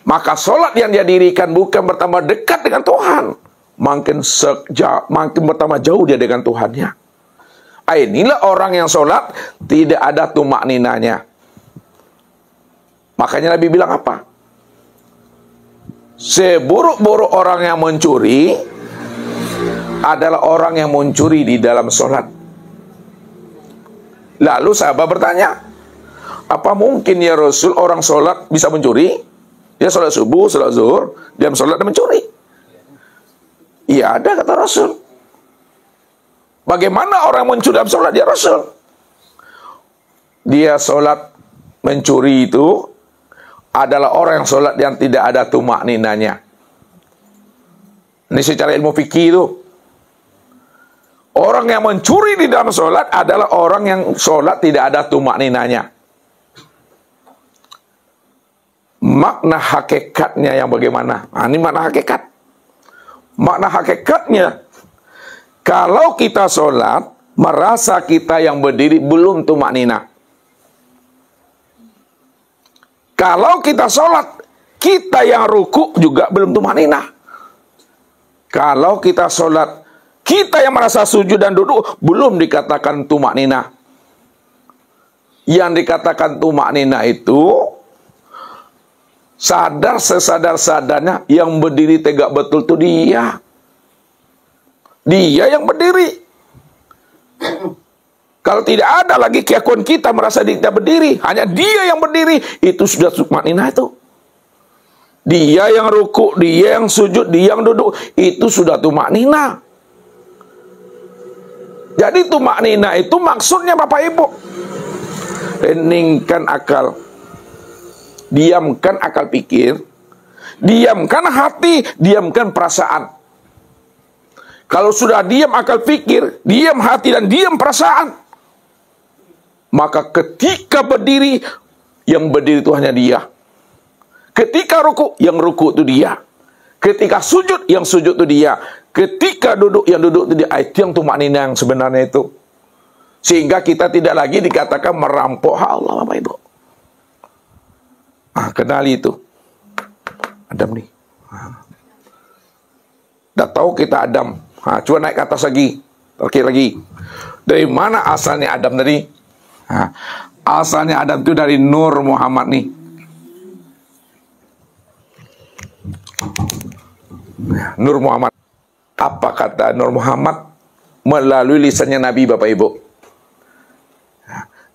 Maka sholat yang dia dirikan bukan bertambah dekat dengan Tuhan, makin bertambah jauh dia dengan Tuhannya. Inilah orang yang sholat tidak ada tumak ninanya. Makanya Nabi bilang apa? Seburuk-buruk orang yang mencuri adalah orang yang mencuri di dalam sholat. Lalu sahabat bertanya, apa mungkin ya Rasul orang sholat bisa mencuri? Dia sholat subuh, sholat zuhur, dia sholat dan mencuri. Iya ada, kata Rasul. Bagaimana orang mencuri dalam sholat ya Rasul? Dia sholat mencuri itu adalah orang yang sholat yang tidak ada tumak ninanya. Ini secara ilmu fikih itu. Orang yang mencuri di dalam sholat adalah orang yang sholat tidak ada tumak ninanya. Makna hakikatnya yang bagaimana? Ini makna hakikat. Makna hakikatnya, kalau kita sholat, merasa kita yang berdiri belum tumak nina. Kalau kita sholat, kita yang ruku juga belum tumak nina. Kalau kita sholat, kita yang merasa sujud dan duduk belum dikatakan tumak nina. Yang dikatakan tumak nina itu sadar sesadar-sadarnya yang berdiri tegak betul itu dia. Dia yang berdiri. Kalau tidak ada lagi keyakinan kita merasa kita berdiri, hanya dia yang berdiri, itu sudah tumakninah itu. Dia yang ruku, dia yang sujud, dia yang duduk, itu sudah tumakninah. Jadi tumak nina itu maksudnya Bapak Ibu, heningkan akal, diamkan akal pikir, diamkan hati, diamkan perasaan. Kalau sudah diam akal pikir, diam hati dan diam perasaan, maka ketika berdiri, yang berdiri itu hanya dia. Ketika ruku, yang ruku itu dia. Ketika sujud, yang sujud itu dia. Ketika duduk, yang duduk itu dia. Itu yang tumak nina yang sebenarnya itu. Sehingga kita tidak lagi dikatakan merampok hak Allah, Bapak Ibu. Kenali itu. Adam nih. Dah tahu kita Adam. Coba naik ke atas lagi. Oke lagi. Dari mana asalnya Adam tadi? Asalnya Adam itu dari Nur Muhammad nih. Nur Muhammad. Apa kata Nur Muhammad melalui lisannya Nabi, Bapak Ibu?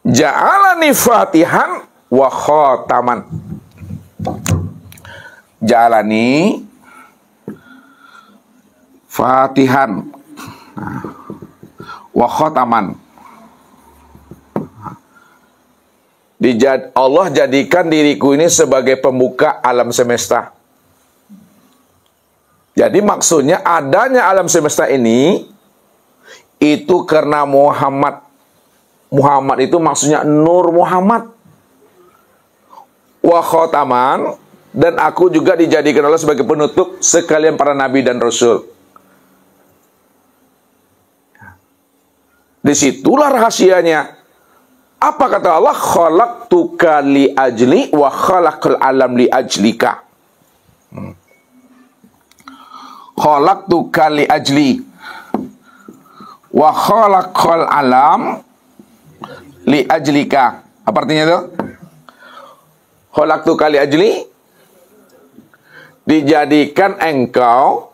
Ja'alani fatihan wa khataman. Ja'alani fatihan wa khataman. Allah jadikan diriku ini sebagai pembuka alam semesta. Jadi maksudnya adanya alam semesta ini itu karena Muhammad. Muhammad itu maksudnya Nur Muhammad. Wa khataman, dan aku juga dijadikan Allah sebagai penutup sekalian para nabi dan rasul. Disitulah rahasianya. Apa kata Allah? Khalaqtuka li ajli wa khalaqal alam li ajlika. Khalaqtuka li ajli wa khalaqal alam li ajlika. Apa artinya itu? Khalaqtuka li ajli, dijadikan engkau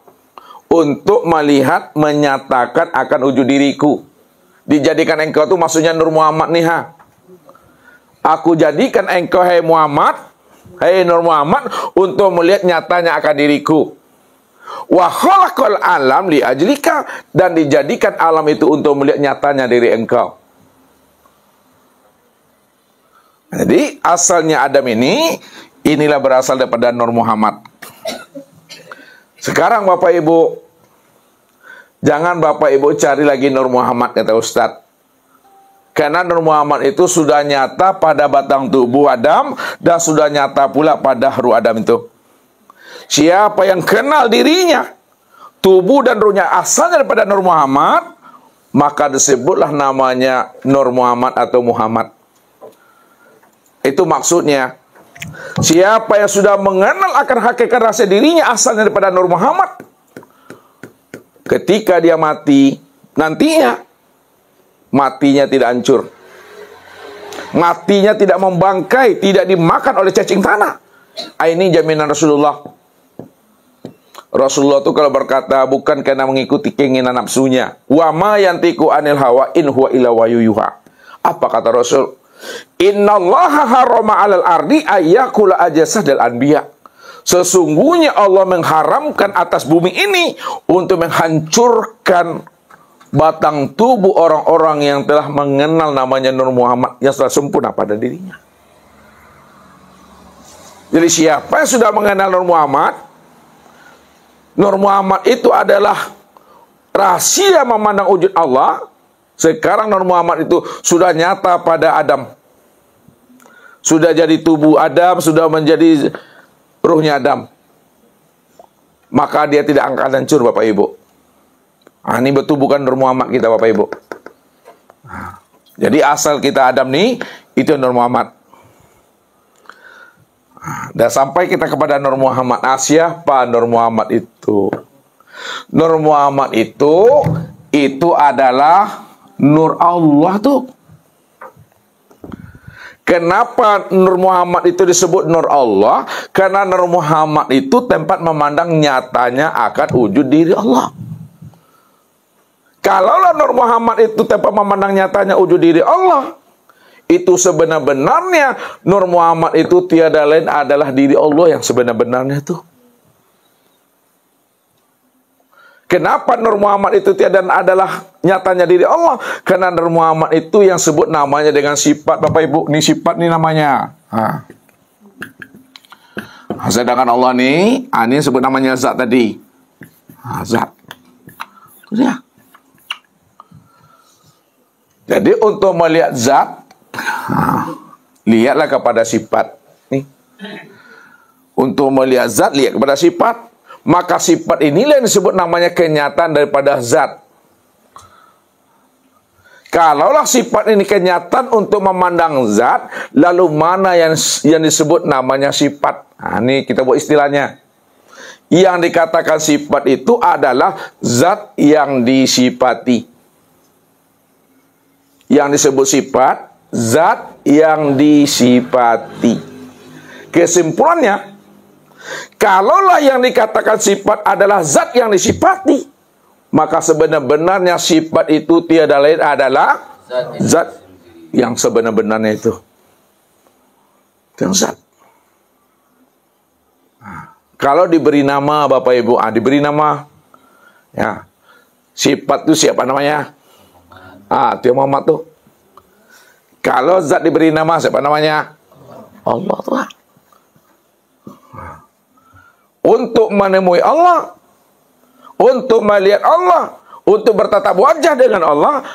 untuk melihat, menyatakan akan wujud diriku. Dijadikan engkau itu maksudnya Nur Muhammad nih, Aku jadikan engkau, hai Muhammad, hai Nur Muhammad, untuk melihat nyatanya akan diriku. Wa khalaqal alam li ajlika, dan dijadikan alam itu untuk melihat nyatanya diri engkau. Jadi asalnya Adam ini, inilah berasal daripada Nur Muhammad. Sekarang Bapak Ibu, jangan Bapak Ibu cari lagi Nur Muhammad, kata Ustadz. Karena Nur Muhammad itu sudah nyata pada batang tubuh Adam, dan sudah nyata pula pada ruh Adam itu. Siapa yang kenal dirinya, tubuh dan ruhnya asalnya daripada Nur Muhammad, maka disebutlah namanya Nur Muhammad atau Muhammad. Itu maksudnya. Siapa yang sudah mengenal akan hakikat rahasia dirinya asalnya daripada Nur Muhammad, ketika dia mati, nantinya matinya tidak hancur, matinya tidak membangkai, tidak dimakan oleh cacing tanah. Ini jaminan Rasulullah. Rasulullah itu kalau berkata bukan karena mengikuti keinginan nafsunya. Wa ma yantiqu anil hawa in huwa illa wahyuha. Apa kata Rasul? Innallaha harrama 'alal ardi ayyakula ajasadal anbiya. Sesungguhnya Allah mengharamkan atas bumi ini untuk menghancurkan batang tubuh orang-orang yang telah mengenal namanya Nur Muhammad yang telah sempurna pada dirinya. Jadi siapa yang sudah mengenal Nur Muhammad, Nur Muhammad itu adalah rahasia memandang wujud Allah. Sekarang Nur Muhammad itu sudah nyata pada Adam. Sudah jadi tubuh Adam, sudah menjadi ruhnya Adam. Maka dia tidak akan hancur, Bapak Ibu. Ini betul bukan Nur Muhammad kita, Bapak Ibu. Jadi asal kita Adam nih, itu Nur Muhammad. Dan sampai kita kepada Nur Muhammad. Siapa Nur Muhammad itu? Nur Muhammad itu adalah Nur Allah tuh. Kenapa Nur Muhammad itu disebut Nur Allah? Karena Nur Muhammad itu tempat memandang nyatanya akan wujud diri Allah. Kalaulah Nur Muhammad itu tempat memandang nyatanya wujud diri Allah, itu sebenar-benarnya Nur Muhammad itu tiada lain adalah diri Allah yang sebenar-benarnya itu. Kenapa Nur Muhammad itu tiada adalah nyatanya diri Allah? Karena Nur Muhammad itu yang sebut namanya dengan sifat, Bapak Ibu. Ini sifat nih namanya. Sedangkan Allah nih, ini sebut namanya zat tadi. Zat. Itu dia. Jadi untuk melihat zat, lihatlah kepada sifat. Nih. Untuk melihat zat, lihat kepada sifat. Maka sifat inilah yang disebut namanya kenyataan daripada zat. Kalaulah sifat ini kenyataan untuk memandang zat, lalu mana yang disebut namanya sifat? Nah, ini kita buat istilahnya. Yang dikatakan sifat itu adalah zat yang disifati. Yang disebut sifat, zat yang disifati. Kesimpulannya, kalaulah yang dikatakan sifat adalah zat yang disifati, maka sebenar-benarnya sifat itu tiada lain adalah zat yang sebenar-benarnya itu. Yang zat. Kalau diberi nama, Bapak Ibu, diberi nama, ya, sifat itu siapa namanya? Itu Muhammad tuh. Kalau zat diberi nama, siapa namanya? Allah tuh. Untuk menemui Allah, untuk melihat Allah, untuk bertatap wajah dengan Allah,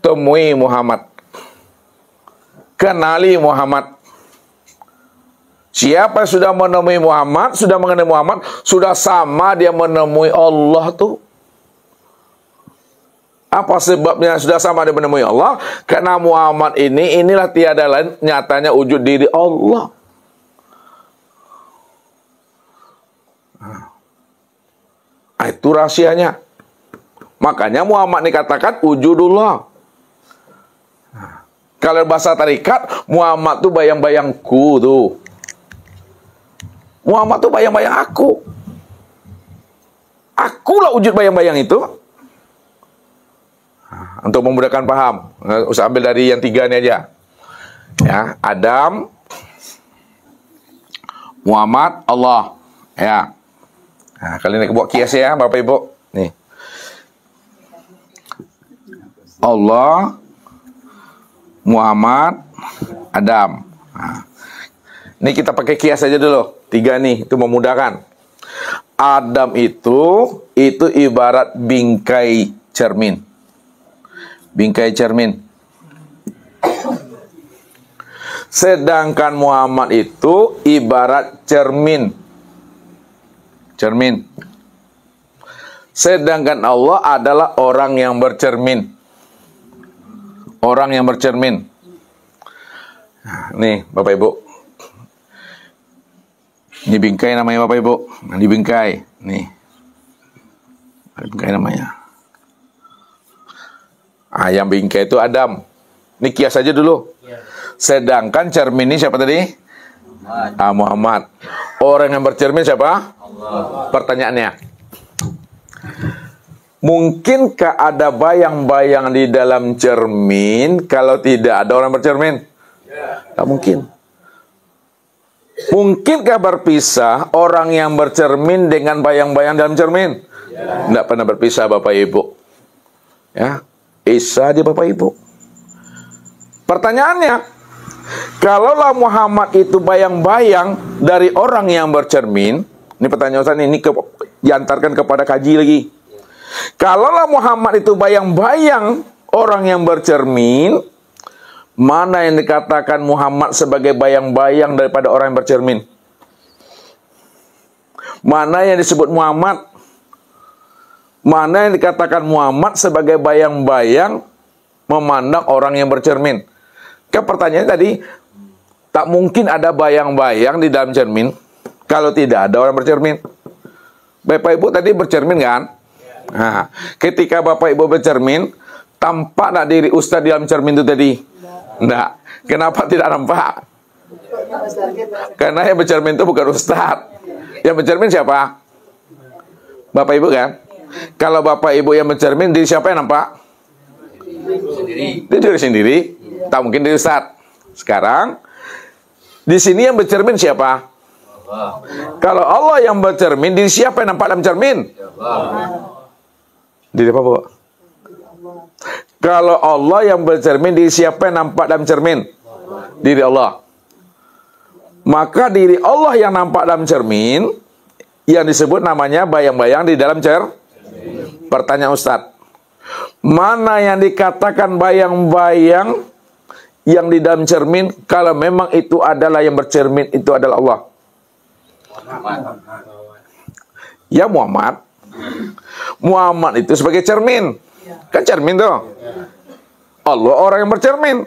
temui Muhammad. Kenali Muhammad. Siapa yang sudah menemui Muhammad, sudah mengenai Muhammad, sudah sama dia menemui Allah tuh. Apa sebabnya sudah sama dia menemui Allah? Karena Muhammad inilah tiada lain nyatanya wujud diri Allah. Itu rahasianya. Makanya Muhammad dikatakan wujudullah. Kalau bahasa tarikat, Muhammad tuh bayang-bayangku tuh. Muhammad tuh bayang-bayang aku. Akulah wujud bayang-bayang itu. Untuk memudahkan paham, usah ambil dari yang 3 ini aja. Ya, Adam, Muhammad, Allah. Ya. Nah, kali ini buat kias ya, Bapak Ibu. Nih. Allah, Muhammad, Adam. Nah. Ini kita pakai kias aja dulu. 3 nih, itu memudahkan. Adam itu ibarat bingkai cermin. Bingkai cermin. Sedangkan Muhammad itu ibarat cermin. Cermin. Sedangkan Allah adalah orang yang bercermin. Orang yang bercermin. Nah, nih Bapak Ibu. Ini bingkai namanya Bapak Ibu. Ini bingkai. Nih. Ada bingkai namanya. Yang bingkai itu Adam. Ini kias aja dulu. Sedangkan cermin ini siapa tadi? Muhammad. Orang yang bercermin siapa? Allah. Pertanyaannya, mungkinkah ada bayang-bayang di dalam cermin kalau tidak ada orang bercermin? Tak mungkin. Mungkinkah berpisah orang yang bercermin dengan bayang-bayang dalam cermin? Tidak pernah berpisah Bapak Ibu. Ya, Isa di Bapak Ibu. Pertanyaannya, kalaulah Muhammad itu bayang-bayang dari orang yang bercermin, ini pertanyaan Ustaz ini diantarkan kepada kaji lagi. Kalaulah Muhammad itu bayang-bayang orang yang bercermin, mana yang dikatakan Muhammad sebagai bayang-bayang daripada orang yang bercermin? Mana yang disebut Muhammad? Mana yang dikatakan Muhammad sebagai bayang-bayang memandang orang yang bercermin? Kan pertanyaannya tadi, tak mungkin ada bayang-bayang di dalam cermin kalau tidak ada orang bercermin. Bapak Ibu tadi bercermin kan? Nah, ketika Bapak Ibu bercermin, tampak tak diri Ustaz di dalam cermin itu tadi? Tidak. Kenapa tidak nampak? Karena yang bercermin itu bukan Ustaz. Yang bercermin siapa? Bapak Ibu kan? Kalau Bapak Ibu yang bercermin, diri siapa yang nampak? Diri sendiri. Tak mungkin diri Ustaz. Sekarang di sini yang bercermin siapa? Kalau Allah yang bercermin, diri siapa yang nampak dalam cermin? Diri apa, Bu? Kalau Allah yang bercermin, diri siapa yang nampak dalam cermin? Diri Allah. Maka diri Allah yang nampak dalam cermin, yang disebut namanya bayang-bayang di dalam cermin. Pertanyaan Ustadz, mana yang dikatakan bayang-bayang yang di dalam cermin, kalau memang itu adalah yang bercermin, itu adalah Allah? Ya Muhammad. Muhammad itu sebagai cermin. Kan cermin tuh. Allah orang yang bercermin.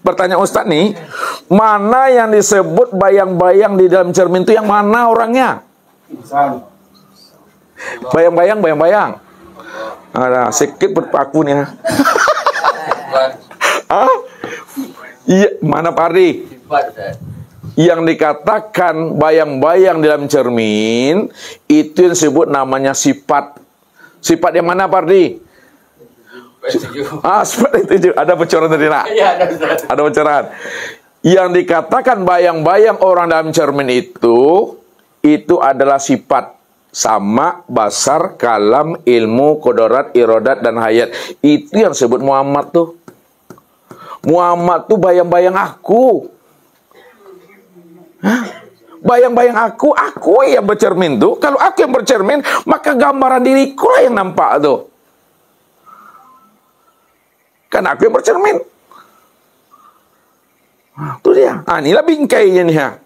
Pertanyaan Ustadz nih, mana yang disebut bayang-bayang di dalam cermin itu yang mana orangnya? Bayang-bayang, bayang-bayang. Ada sedikit berpaku nih. Iya, mana Pak Ardi? Yang dikatakan bayang-bayang dalam cermin itu yang disebut namanya sifat. Sifat yang mana Pak Ardi? Sifat itu ada bocoran tadi nak? Ada bocoran. Yang dikatakan bayang-bayang orang dalam cermin itu adalah sifat. Sama, basar, kalam, ilmu, kodorat, irodat, dan hayat. Itu yang disebut Muhammad tuh. Muhammad tuh bayang-bayang aku. Bayang-bayang aku yang bercermin tuh. Kalau aku yang bercermin, maka gambaran diriku lah yang nampak tuh. Kan aku yang bercermin. Itu dia. Inilah bingkainya nih.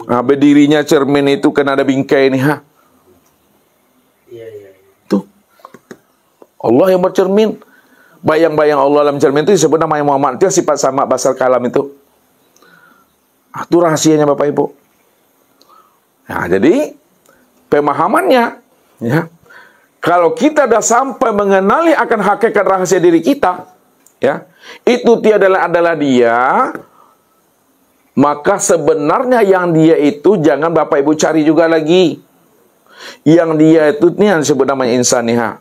Berdirinya cermin itu kan ada bingkai nih. Tuh. Allah yang bercermin. Bayang-bayang Allah dalam cermin itu disebut namanya Muhammad. Itu sifat sama basar kalam itu. Itu rahasianya Bapak Ibu. Nah, jadi pemahamannya, ya, kalau kita sudah sampai mengenali akan hakikat rahasia diri kita, ya, itu tiada adalah dia, maka sebenarnya yang dia itu jangan Bapak Ibu cari juga lagi. Yang dia itu nih yang disebut namanya insaniha.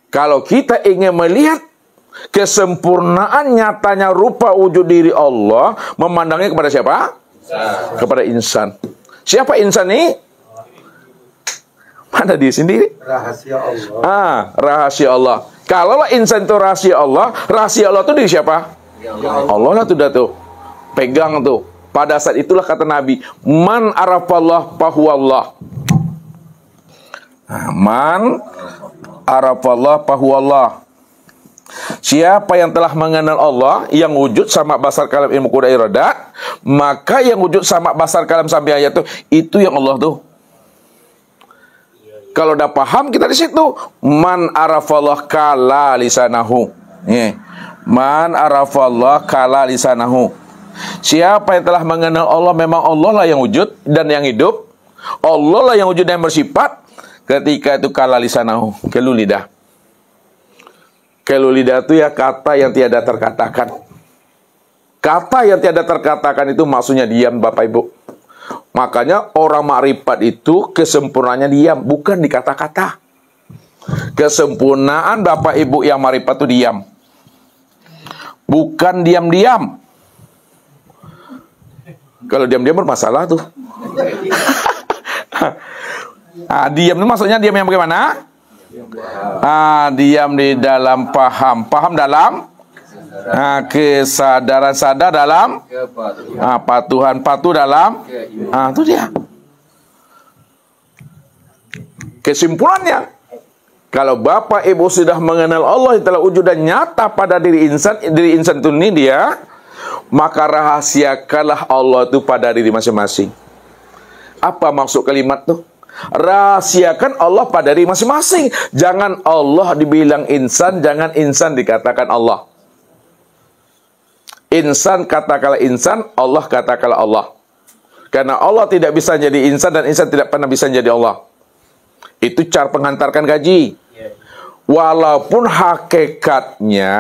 Kalau kita ingin melihat kesempurnaan nyatanya rupa wujud diri Allah, memandangnya kepada siapa? Kepada insan. Siapa insan ini? Mana dia sendiri? Rahasia Allah. Rahasia Allah. Kalaulah insan itu rahasia Allah itu diri siapa? Allah lah tuh dah tuh. Pegang tuh. Pada saat itulah kata Nabi, man arafallah fahuwallah. Man arafallah fahuwallah. Siapa yang telah mengenal Allah, yang wujud sama basar kalam ilmu kuda iradat, maka yang wujud sama basar kalam sampai ayat itu yang Allah tuh. Kalau udah paham kita di situ, man arafallah kala lisanahu. Man arafallah kala lisanahu. Siapa yang telah mengenal Allah, memang Allah lah yang wujud dan yang hidup. Allah lah yang wujud dan yang bersifat. Ketika itu kala lisanahu, kelu lidah. Kelu lidah itu ya kata yang tiada terkatakan. Kata yang tiada terkatakan itu maksudnya diam Bapak Ibu. Makanya orang makrifat itu kesempurnaannya diam, bukan di kata-kata. Kesempurnaan Bapak Ibu yang makrifat itu diam. Bukan diam-diam. Kalau diam-diam bermasalah tuh. Diam itu maksudnya diam yang bagaimana? Diam di dalam paham. Paham dalam kesadaran, sadar dalam patuhan, patuh dalam itu dia. Kesimpulannya, kalau Bapak Ibu sudah mengenal Allah yang telah wujud dan nyata pada diri insan itu ini dia, maka rahasiakanlah Allah itu pada diri masing-masing. Apa maksud kalimat tuh? Rahasiakan Allah pada diri masing-masing. Jangan Allah dibilang insan, jangan insan dikatakan Allah. Insan katakanlah insan, Allah katakanlah Allah. Karena Allah tidak bisa jadi insan dan insan tidak pernah bisa jadi Allah. Itu cara penghantarkan gaji. Walaupun hakikatnya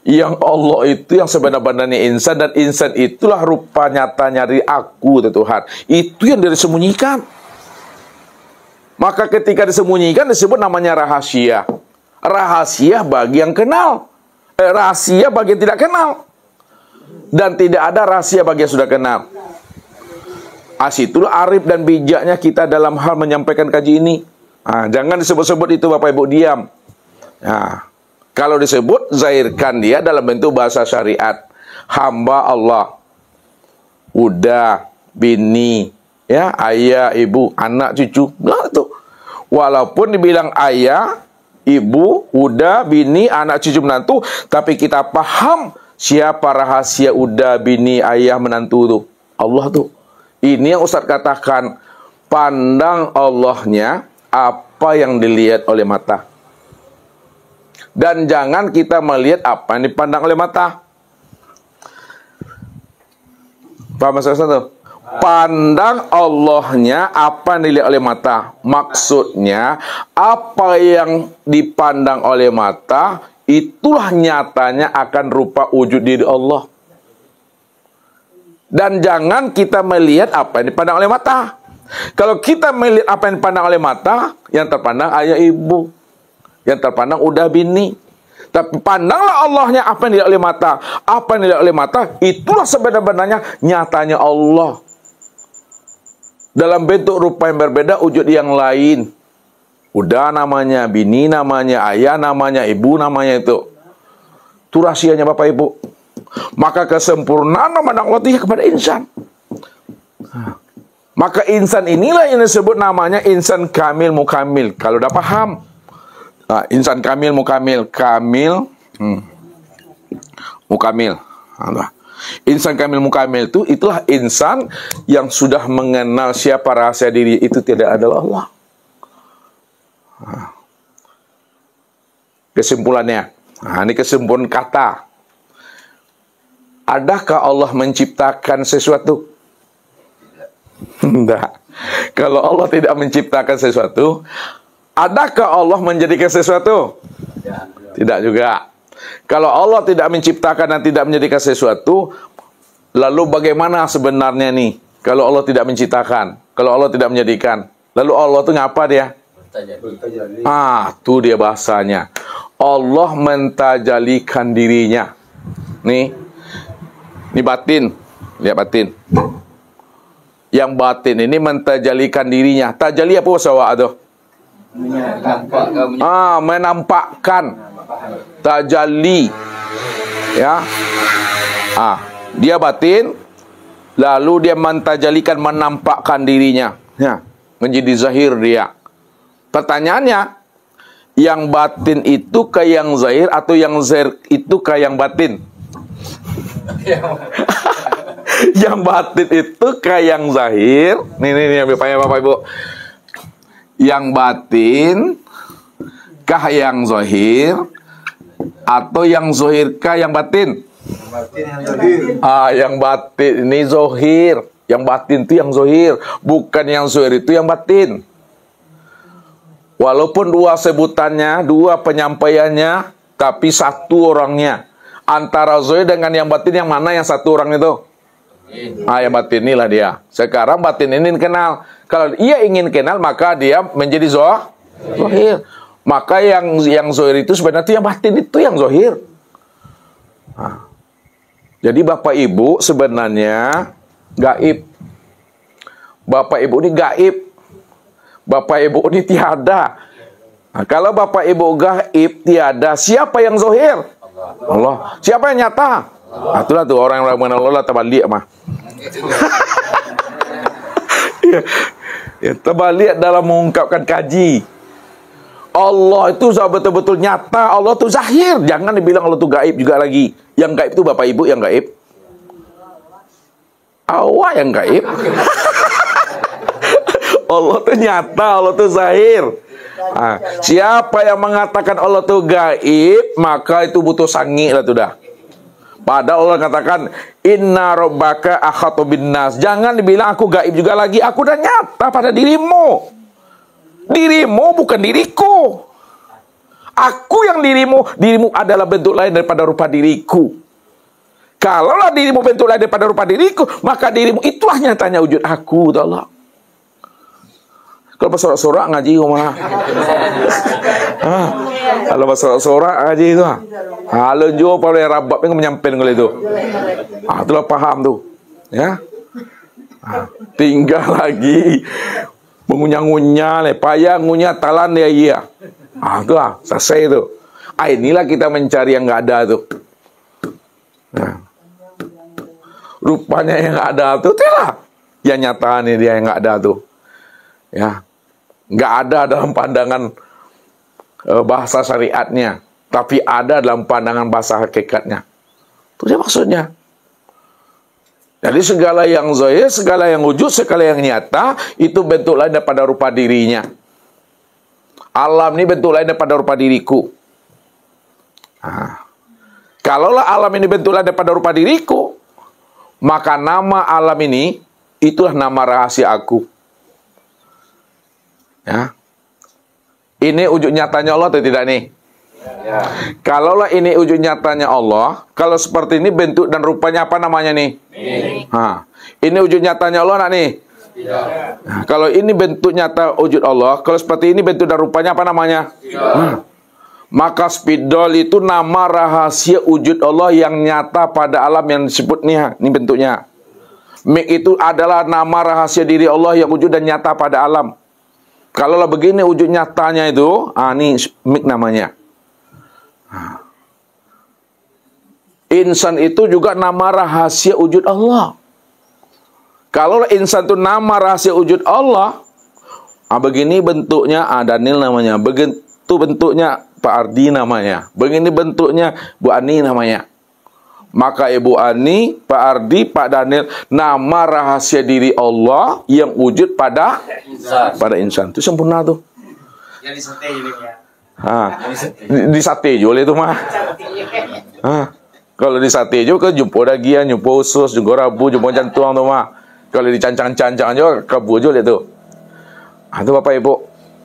yang Allah itu yang sebenar-benarnya insan, dan insan itulah rupa nyatanya dari aku Tuhan. Itu yang disembunyikan. Maka ketika disembunyikan disebut namanya rahasia. Rahasia bagi yang kenal. Rahasia bagi yang tidak kenal. Dan tidak ada rahasia bagi yang sudah kenal. Asitulah arif dan bijaknya kita dalam hal menyampaikan kaji ini. Jangan disebut-sebut itu Bapak Ibu, diam. Kalau disebut, zahirkan dia dalam bentuk bahasa syariat. Hamba Allah. Udah, bini, ya, ayah, ibu, anak, cucu. Nah, itu. Walaupun dibilang ayah, ibu, udah, bini, anak, cucu, menantu, tapi kita paham siapa rahasia udah, bini, ayah, menantu itu. Allah tuh. Ini yang Ustaz katakan, pandang Allahnya apa yang dilihat oleh mata. Dan jangan kita melihat apa yang dipandang oleh mata. Paham maksud Ustaz? Pandang Allahnya apa yang dilihat oleh mata. Maksudnya, apa yang dipandang oleh mata, itulah nyatanya akan rupa wujud diri Allah. Dan jangan kita melihat apa yang dipandang oleh mata. Kalau kita melihat apa yang dipandang oleh mata, yang terpandang ayah ibu, yang terpandang udah bini. Tapi pandanglah Allahnya apa yang dilihat oleh mata. Apa yang dilihat oleh mata, itulah sebenarnya nyatanya Allah. Dalam bentuk rupa yang berbeda, wujud yang lain. Udah namanya, bini namanya, ayah namanya, ibu namanya itu. Itu rahasianya Bapak Ibu. Maka kesempurnaan memandang Allah itu kepada insan. Maka insan inilah yang disebut namanya insan kamil mukamil. Kalau udah paham. Insan kamil mukamil. Mukamil. Insan kamil mukamil itu, itulah insan yang sudah mengenal siapa rahasia diri itu tidak adalah Allah. Kesimpulannya. Ini kesimpulan kata. Adakah Allah menciptakan sesuatu? Tidak. Kalau Allah tidak menciptakan sesuatu, adakah Allah menjadikan sesuatu? Tidak juga. Kalau Allah tidak menciptakan dan tidak menjadikan sesuatu, lalu bagaimana sebenarnya nih? Kalau Allah tidak menciptakan, kalau Allah tidak menjadikan, lalu Allah itu ngapa dia? Itu dia bahasanya. Allah mentajalikan dirinya. Ini batin. Lihat batin. Yang batin ini mentajalikan dirinya. Tajali apa bahasa itu? Menampakkan. Tajalli. Ya. Dia batin, lalu dia mentajalikan, menampakkan dirinya. Ya, menjadi zahir dia. Pertanyaannya, yang batin itu ke yang zahir atau yang zahir itu ke yang batin? Yang batin itu ke yang zahir. Nih yang bertanya Bapak Ibu. Yang batin kah yang zahir atau yang zahir kah yang batin? Yang batin ini zahir. Yang batin itu yang zahir, bukan yang zahir itu yang batin. Walaupun dua sebutannya, dua penyampaiannya, tapi satu orangnya. Antara zahir dengan yang batin, yang mana yang satu orang itu? Yang batin inilah dia. Sekarang batin ini kenal. Kalau ia ingin kenal, maka dia menjadi zahir. Maka yang zahir itu sebenarnya yang batin itu yang zahir. Jadi Bapak Ibu sebenarnya gaib. Bapak Ibu ini gaib. Bapak Ibu ini tiada. Kalau Bapak Ibu gaib tiada, siapa yang zahir? Allah. Siapa yang nyata? Itulah tuh orang yang mengenal Allah terbalik mah. Terbalik dalam mengungkapkan kaji. Allah itu betul-betul nyata. Allah itu zahir. Jangan dibilang Allah itu gaib juga lagi. Yang gaib itu Bapak Ibu yang gaib. Awak yang gaib. Allah itu nyata. Allah itu zahir. Siapa yang mengatakan Allah itu gaib, maka itu butuh sangi lah tuh dah. Padahal Allah katakan inna rabbaka akhatu binnas. Jangan dibilang aku gaib juga lagi. Aku udah nyata pada dirimu. Dirimu bukan diriku. Aku yang dirimu. Dirimu adalah bentuk lain daripada rupa diriku. Kalaulah dirimu bentuk lain daripada rupa diriku, maka dirimu itulah nyatanya wujud aku, Allah. Kalau bersorak-sorak ngaji rumah. Kalau bersorak-sorak ngaji itu. Kalau jual pada rabab yang menyampen kalau itu. Itulah paham tu. Ya. Tinggal lagi mengunyah-ngunyah, payah ngunyah talan dia iya. Itu selesai tu. Inilah kita mencari yang enggak ada tu. Rupanya yang enggak ada tu itulah. Yang nyata ni dia yang enggak ada tu. Ya. Enggak ada dalam pandangan bahasa syariatnya, tapi ada dalam pandangan bahasa hakikatnya. Itu dia maksudnya. Jadi segala yang zahir, segala yang wujud, segala yang nyata, itu bentuk lain daripada rupa dirinya. Alam ini bentuk lain daripada rupa diriku. Kalaulah alam ini bentuk lain daripada rupa diriku, maka nama alam ini, itulah nama rahasia aku. Ya. Ini wujud nyatanya Allah atau tidak nih? Ya. Kalaulah ini wujud nyatanya Allah, kalau seperti ini bentuk dan rupanya apa namanya nih? Ini wujud nyatanya Allah nak nih? Tidak. Nah, kalau ini bentuk nyata wujud Allah, kalau seperti ini bentuk dan rupanya apa namanya? Maka spidol itu nama rahasia wujud Allah yang nyata pada alam yang disebut nih, ini bentuknya. Mik itu adalah nama rahasia diri Allah yang wujud dan nyata pada alam. Kalaulah begini wujud nyatanya itu, ini mik namanya. Insan itu juga nama rahasia wujud Allah. Kalau insan itu nama rahasia wujud Allah, begini bentuknya Daniel namanya, begitu bentuknya Pak Ardi namanya, begini bentuknya Bu Ani namanya. Maka Ibu Ani, Pak Ardi, Pak Daniel, nama rahasia diri Allah yang wujud pada insan. Itu sempurna tuh. Yang di sate ini ya. Di sate juga itu mah. Kalau di sate juga jumpa dagian, jumpa usus, jumpa rabu, jumpa jantung tu mah. Kalau dicancang-cancang juga kabu juga itu. Itu Bapak Ibu.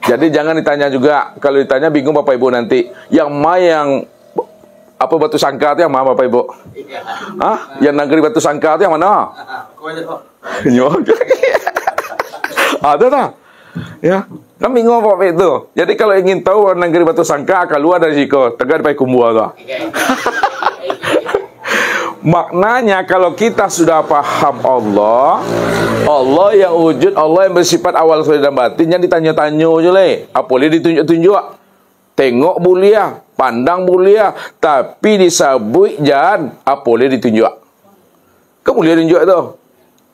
Jadi jangan ditanya juga. Kalau ditanya bingung Bapak Ibu nanti. Yang apa batu sangka itu yang mana Bapak Ibu? Yang negeri batu sangka itu yang mana? Ada tak? Ya. Kan bingung Bapak itu. Jadi kalau ingin tahu negeri batu sangka, keluar dari situ. Tegak di Kumbua tu. Maknanya kalau kita sudah paham Allah yang wujud, Allah yang bersifat awal dan batin, yang ditanya-tanya je le. Apa boleh ditunjuk-tunjuk? Tengok mulia, pandang mulia, tapi disabui jangan apa boleh ditunjuk. Kau boleh tunjuk tu?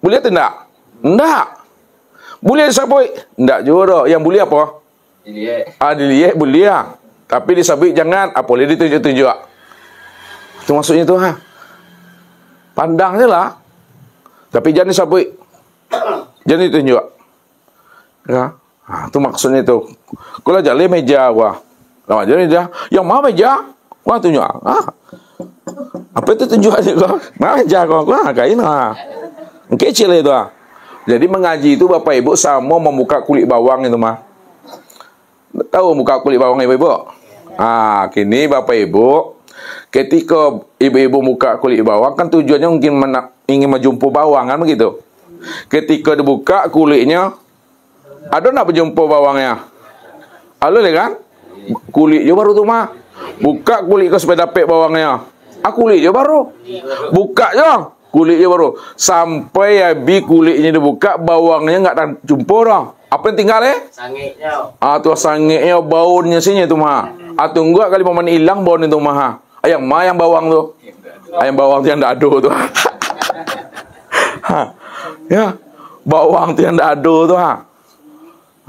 Boleh tu tak? Tak. Boleh disabui? Tak juga dah. Yang boleh apa? Dilihat boleh. Tapi disabui jangan apa boleh ditunjuk-tunjuk. Itu maksudnya tu Pandang je lah. Tapi jangan disabui. Jangan ditunjuk. Ya. Itu maksudnya tu. Kalau jalan meja wah. Lama jalan meja. Yang mana meja? Wah tunjuk. Apa itu tunjuk aja kau? Mana meja kau? Wah kain kecil itu Jadi mengaji itu Bapak Ibu sama membuka kulit bawang itu mah. Tahu buka kulit bawang Ibu-ibu? Kini Bapak Ibu, ketika ibu-ibu buka kulit bawang kan tujuannya mungkin ingin menjumpa bawang kan begitu. Ketika dibuka kulitnya, ada nak berjumpa bawangnya? Ada kan? Kulitnya baru tu mah. Buka kulit ke supaya dapat bawangnya. Kulitnya baru. Buka je. Kulitnya baru. Sampai habis kulitnya dibuka, bawangnya enggak jumpa dah. Apa yang tinggal Sangitnya. Tu sangitnya, baunya sini tu mah. Tunggu kali momen hilang bau itu mah. Yang mah yang bawang tu. Yang bawang tu yang tak ada tu. Ya. Bawang tu yang tak ada tu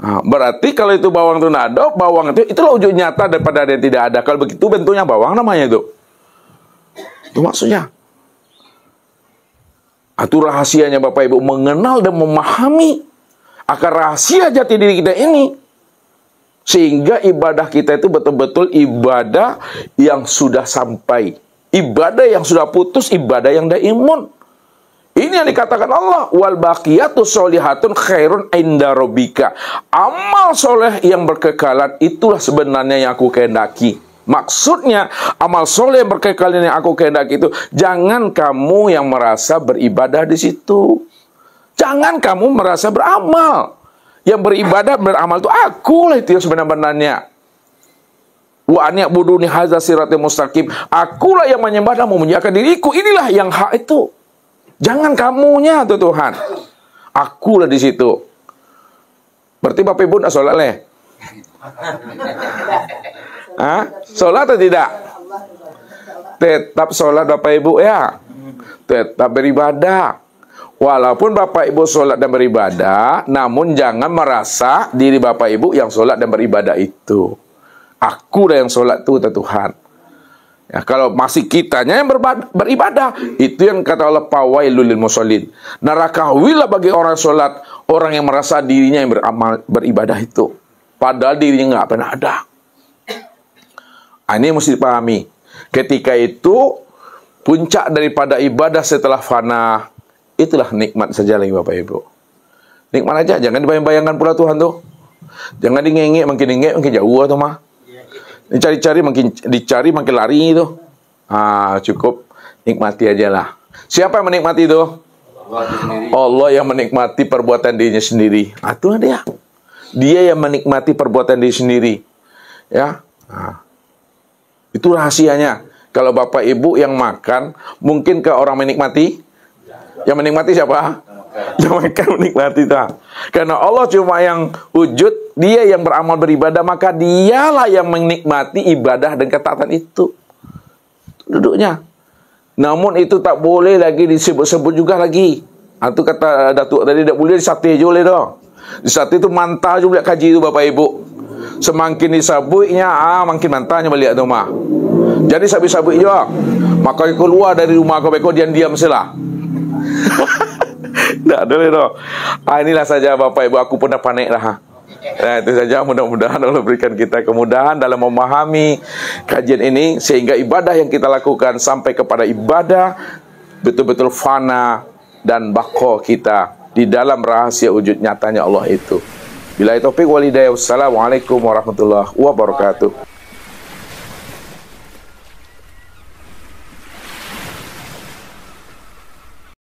berarti kalau itu bawang tu tak ada, bawang itu itulah wujud nyata daripada yang tidak ada. Kalau begitu bentuknya bawang namanya itu. Itu maksudnya. Itu rahasianya Bapak Ibu mengenal dan memahami akan rahasia jati diri kita ini. Sehingga ibadah kita itu betul-betul ibadah yang sudah sampai. Ibadah yang sudah putus, ibadah yang daimun. Ini yang dikatakan Allah, wal baqiyatus sholihatun khairun inda rabbika. Amal soleh yang berkekalan itulah sebenarnya yang aku kehendaki. Maksudnya amal soleh yang berkekalan yang aku kehendaki itu, jangan kamu yang merasa beribadah di situ. Jangan kamu merasa beramal. Yang beribadah, beramal itu akulah itu yang sebenarnya. Wa an ya'buduni hadza siratal mustaqim. Akulah yang menyembah dan memuliakan diriku. Inilah yang hak itu. Jangan kamunya tuh Tuhan. Akulah di situ. Berarti Bapak Ibu nak sholat leh? Hah? Sholat atau tidak? Tetap sholat Bapak Ibu ya. Tetap beribadah. Walaupun Bapak Ibu sholat dan beribadah, namun jangan merasa diri Bapak Ibu yang sholat dan beribadah itu. Aku dah yang sholat itu Tuhan. Ya, kalau masih kitanya yang beribadah, itu yang kata Allah, fawailul lil musallin. Neraka wilah bagi orang sholat, orang yang merasa dirinya yang beribadah itu. Padahal dirinya nggak pernah ada. Ini mesti dipahami. Ketika itu, puncak daripada ibadah setelah fana, itulah nikmat saja lagi Bapak Ibu. Nikmat aja, jangan dibayang-bayangkan pula Tuhan tuh. Jangan dingengek, makin jauh atau mah. Dicari-cari, makin dicari, makin lari itu. Cukup nikmati aja lah. Siapa yang menikmati itu? Allah yang menikmati perbuatan dirinya sendiri. Itulah dia. Dia yang menikmati perbuatan diri sendiri. Ya. Itu rahasianya. Kalau Bapak Ibu yang makan, mungkinkah orang menikmati? Yang menikmati siapa? Yang makan menikmati tak? Karena Allah cuma yang wujud, dia yang beramal beribadah, maka dialah yang menikmati ibadah dan ketaatan itu. Duduknya. Namun itu tak boleh lagi disebut-sebut juga lagi. Itu kata Datuk tadi, tak boleh disate je boleh dah. Disate itu mantah je boleh kaji tu Bapak Ibu. Semakin disabutnya, makin mantahnya balik tu mah. Jadi sabit-sabit je. Maka keluar dari rumah kau beko diam-diam salah. Tak boleh dah. Inilah saja Bapak Ibu, aku pun dah panik dah. Itu saja, mudah-mudahan Allah berikan kita kemudahan dalam memahami kajian ini, sehingga ibadah yang kita lakukan sampai kepada ibadah betul-betul fana dan baqo kita di dalam rahasia wujud nyatanya Allah itu. Billahi taufik wal hidayah. Wassalamualaikum warahmatullahi wabarakatuh.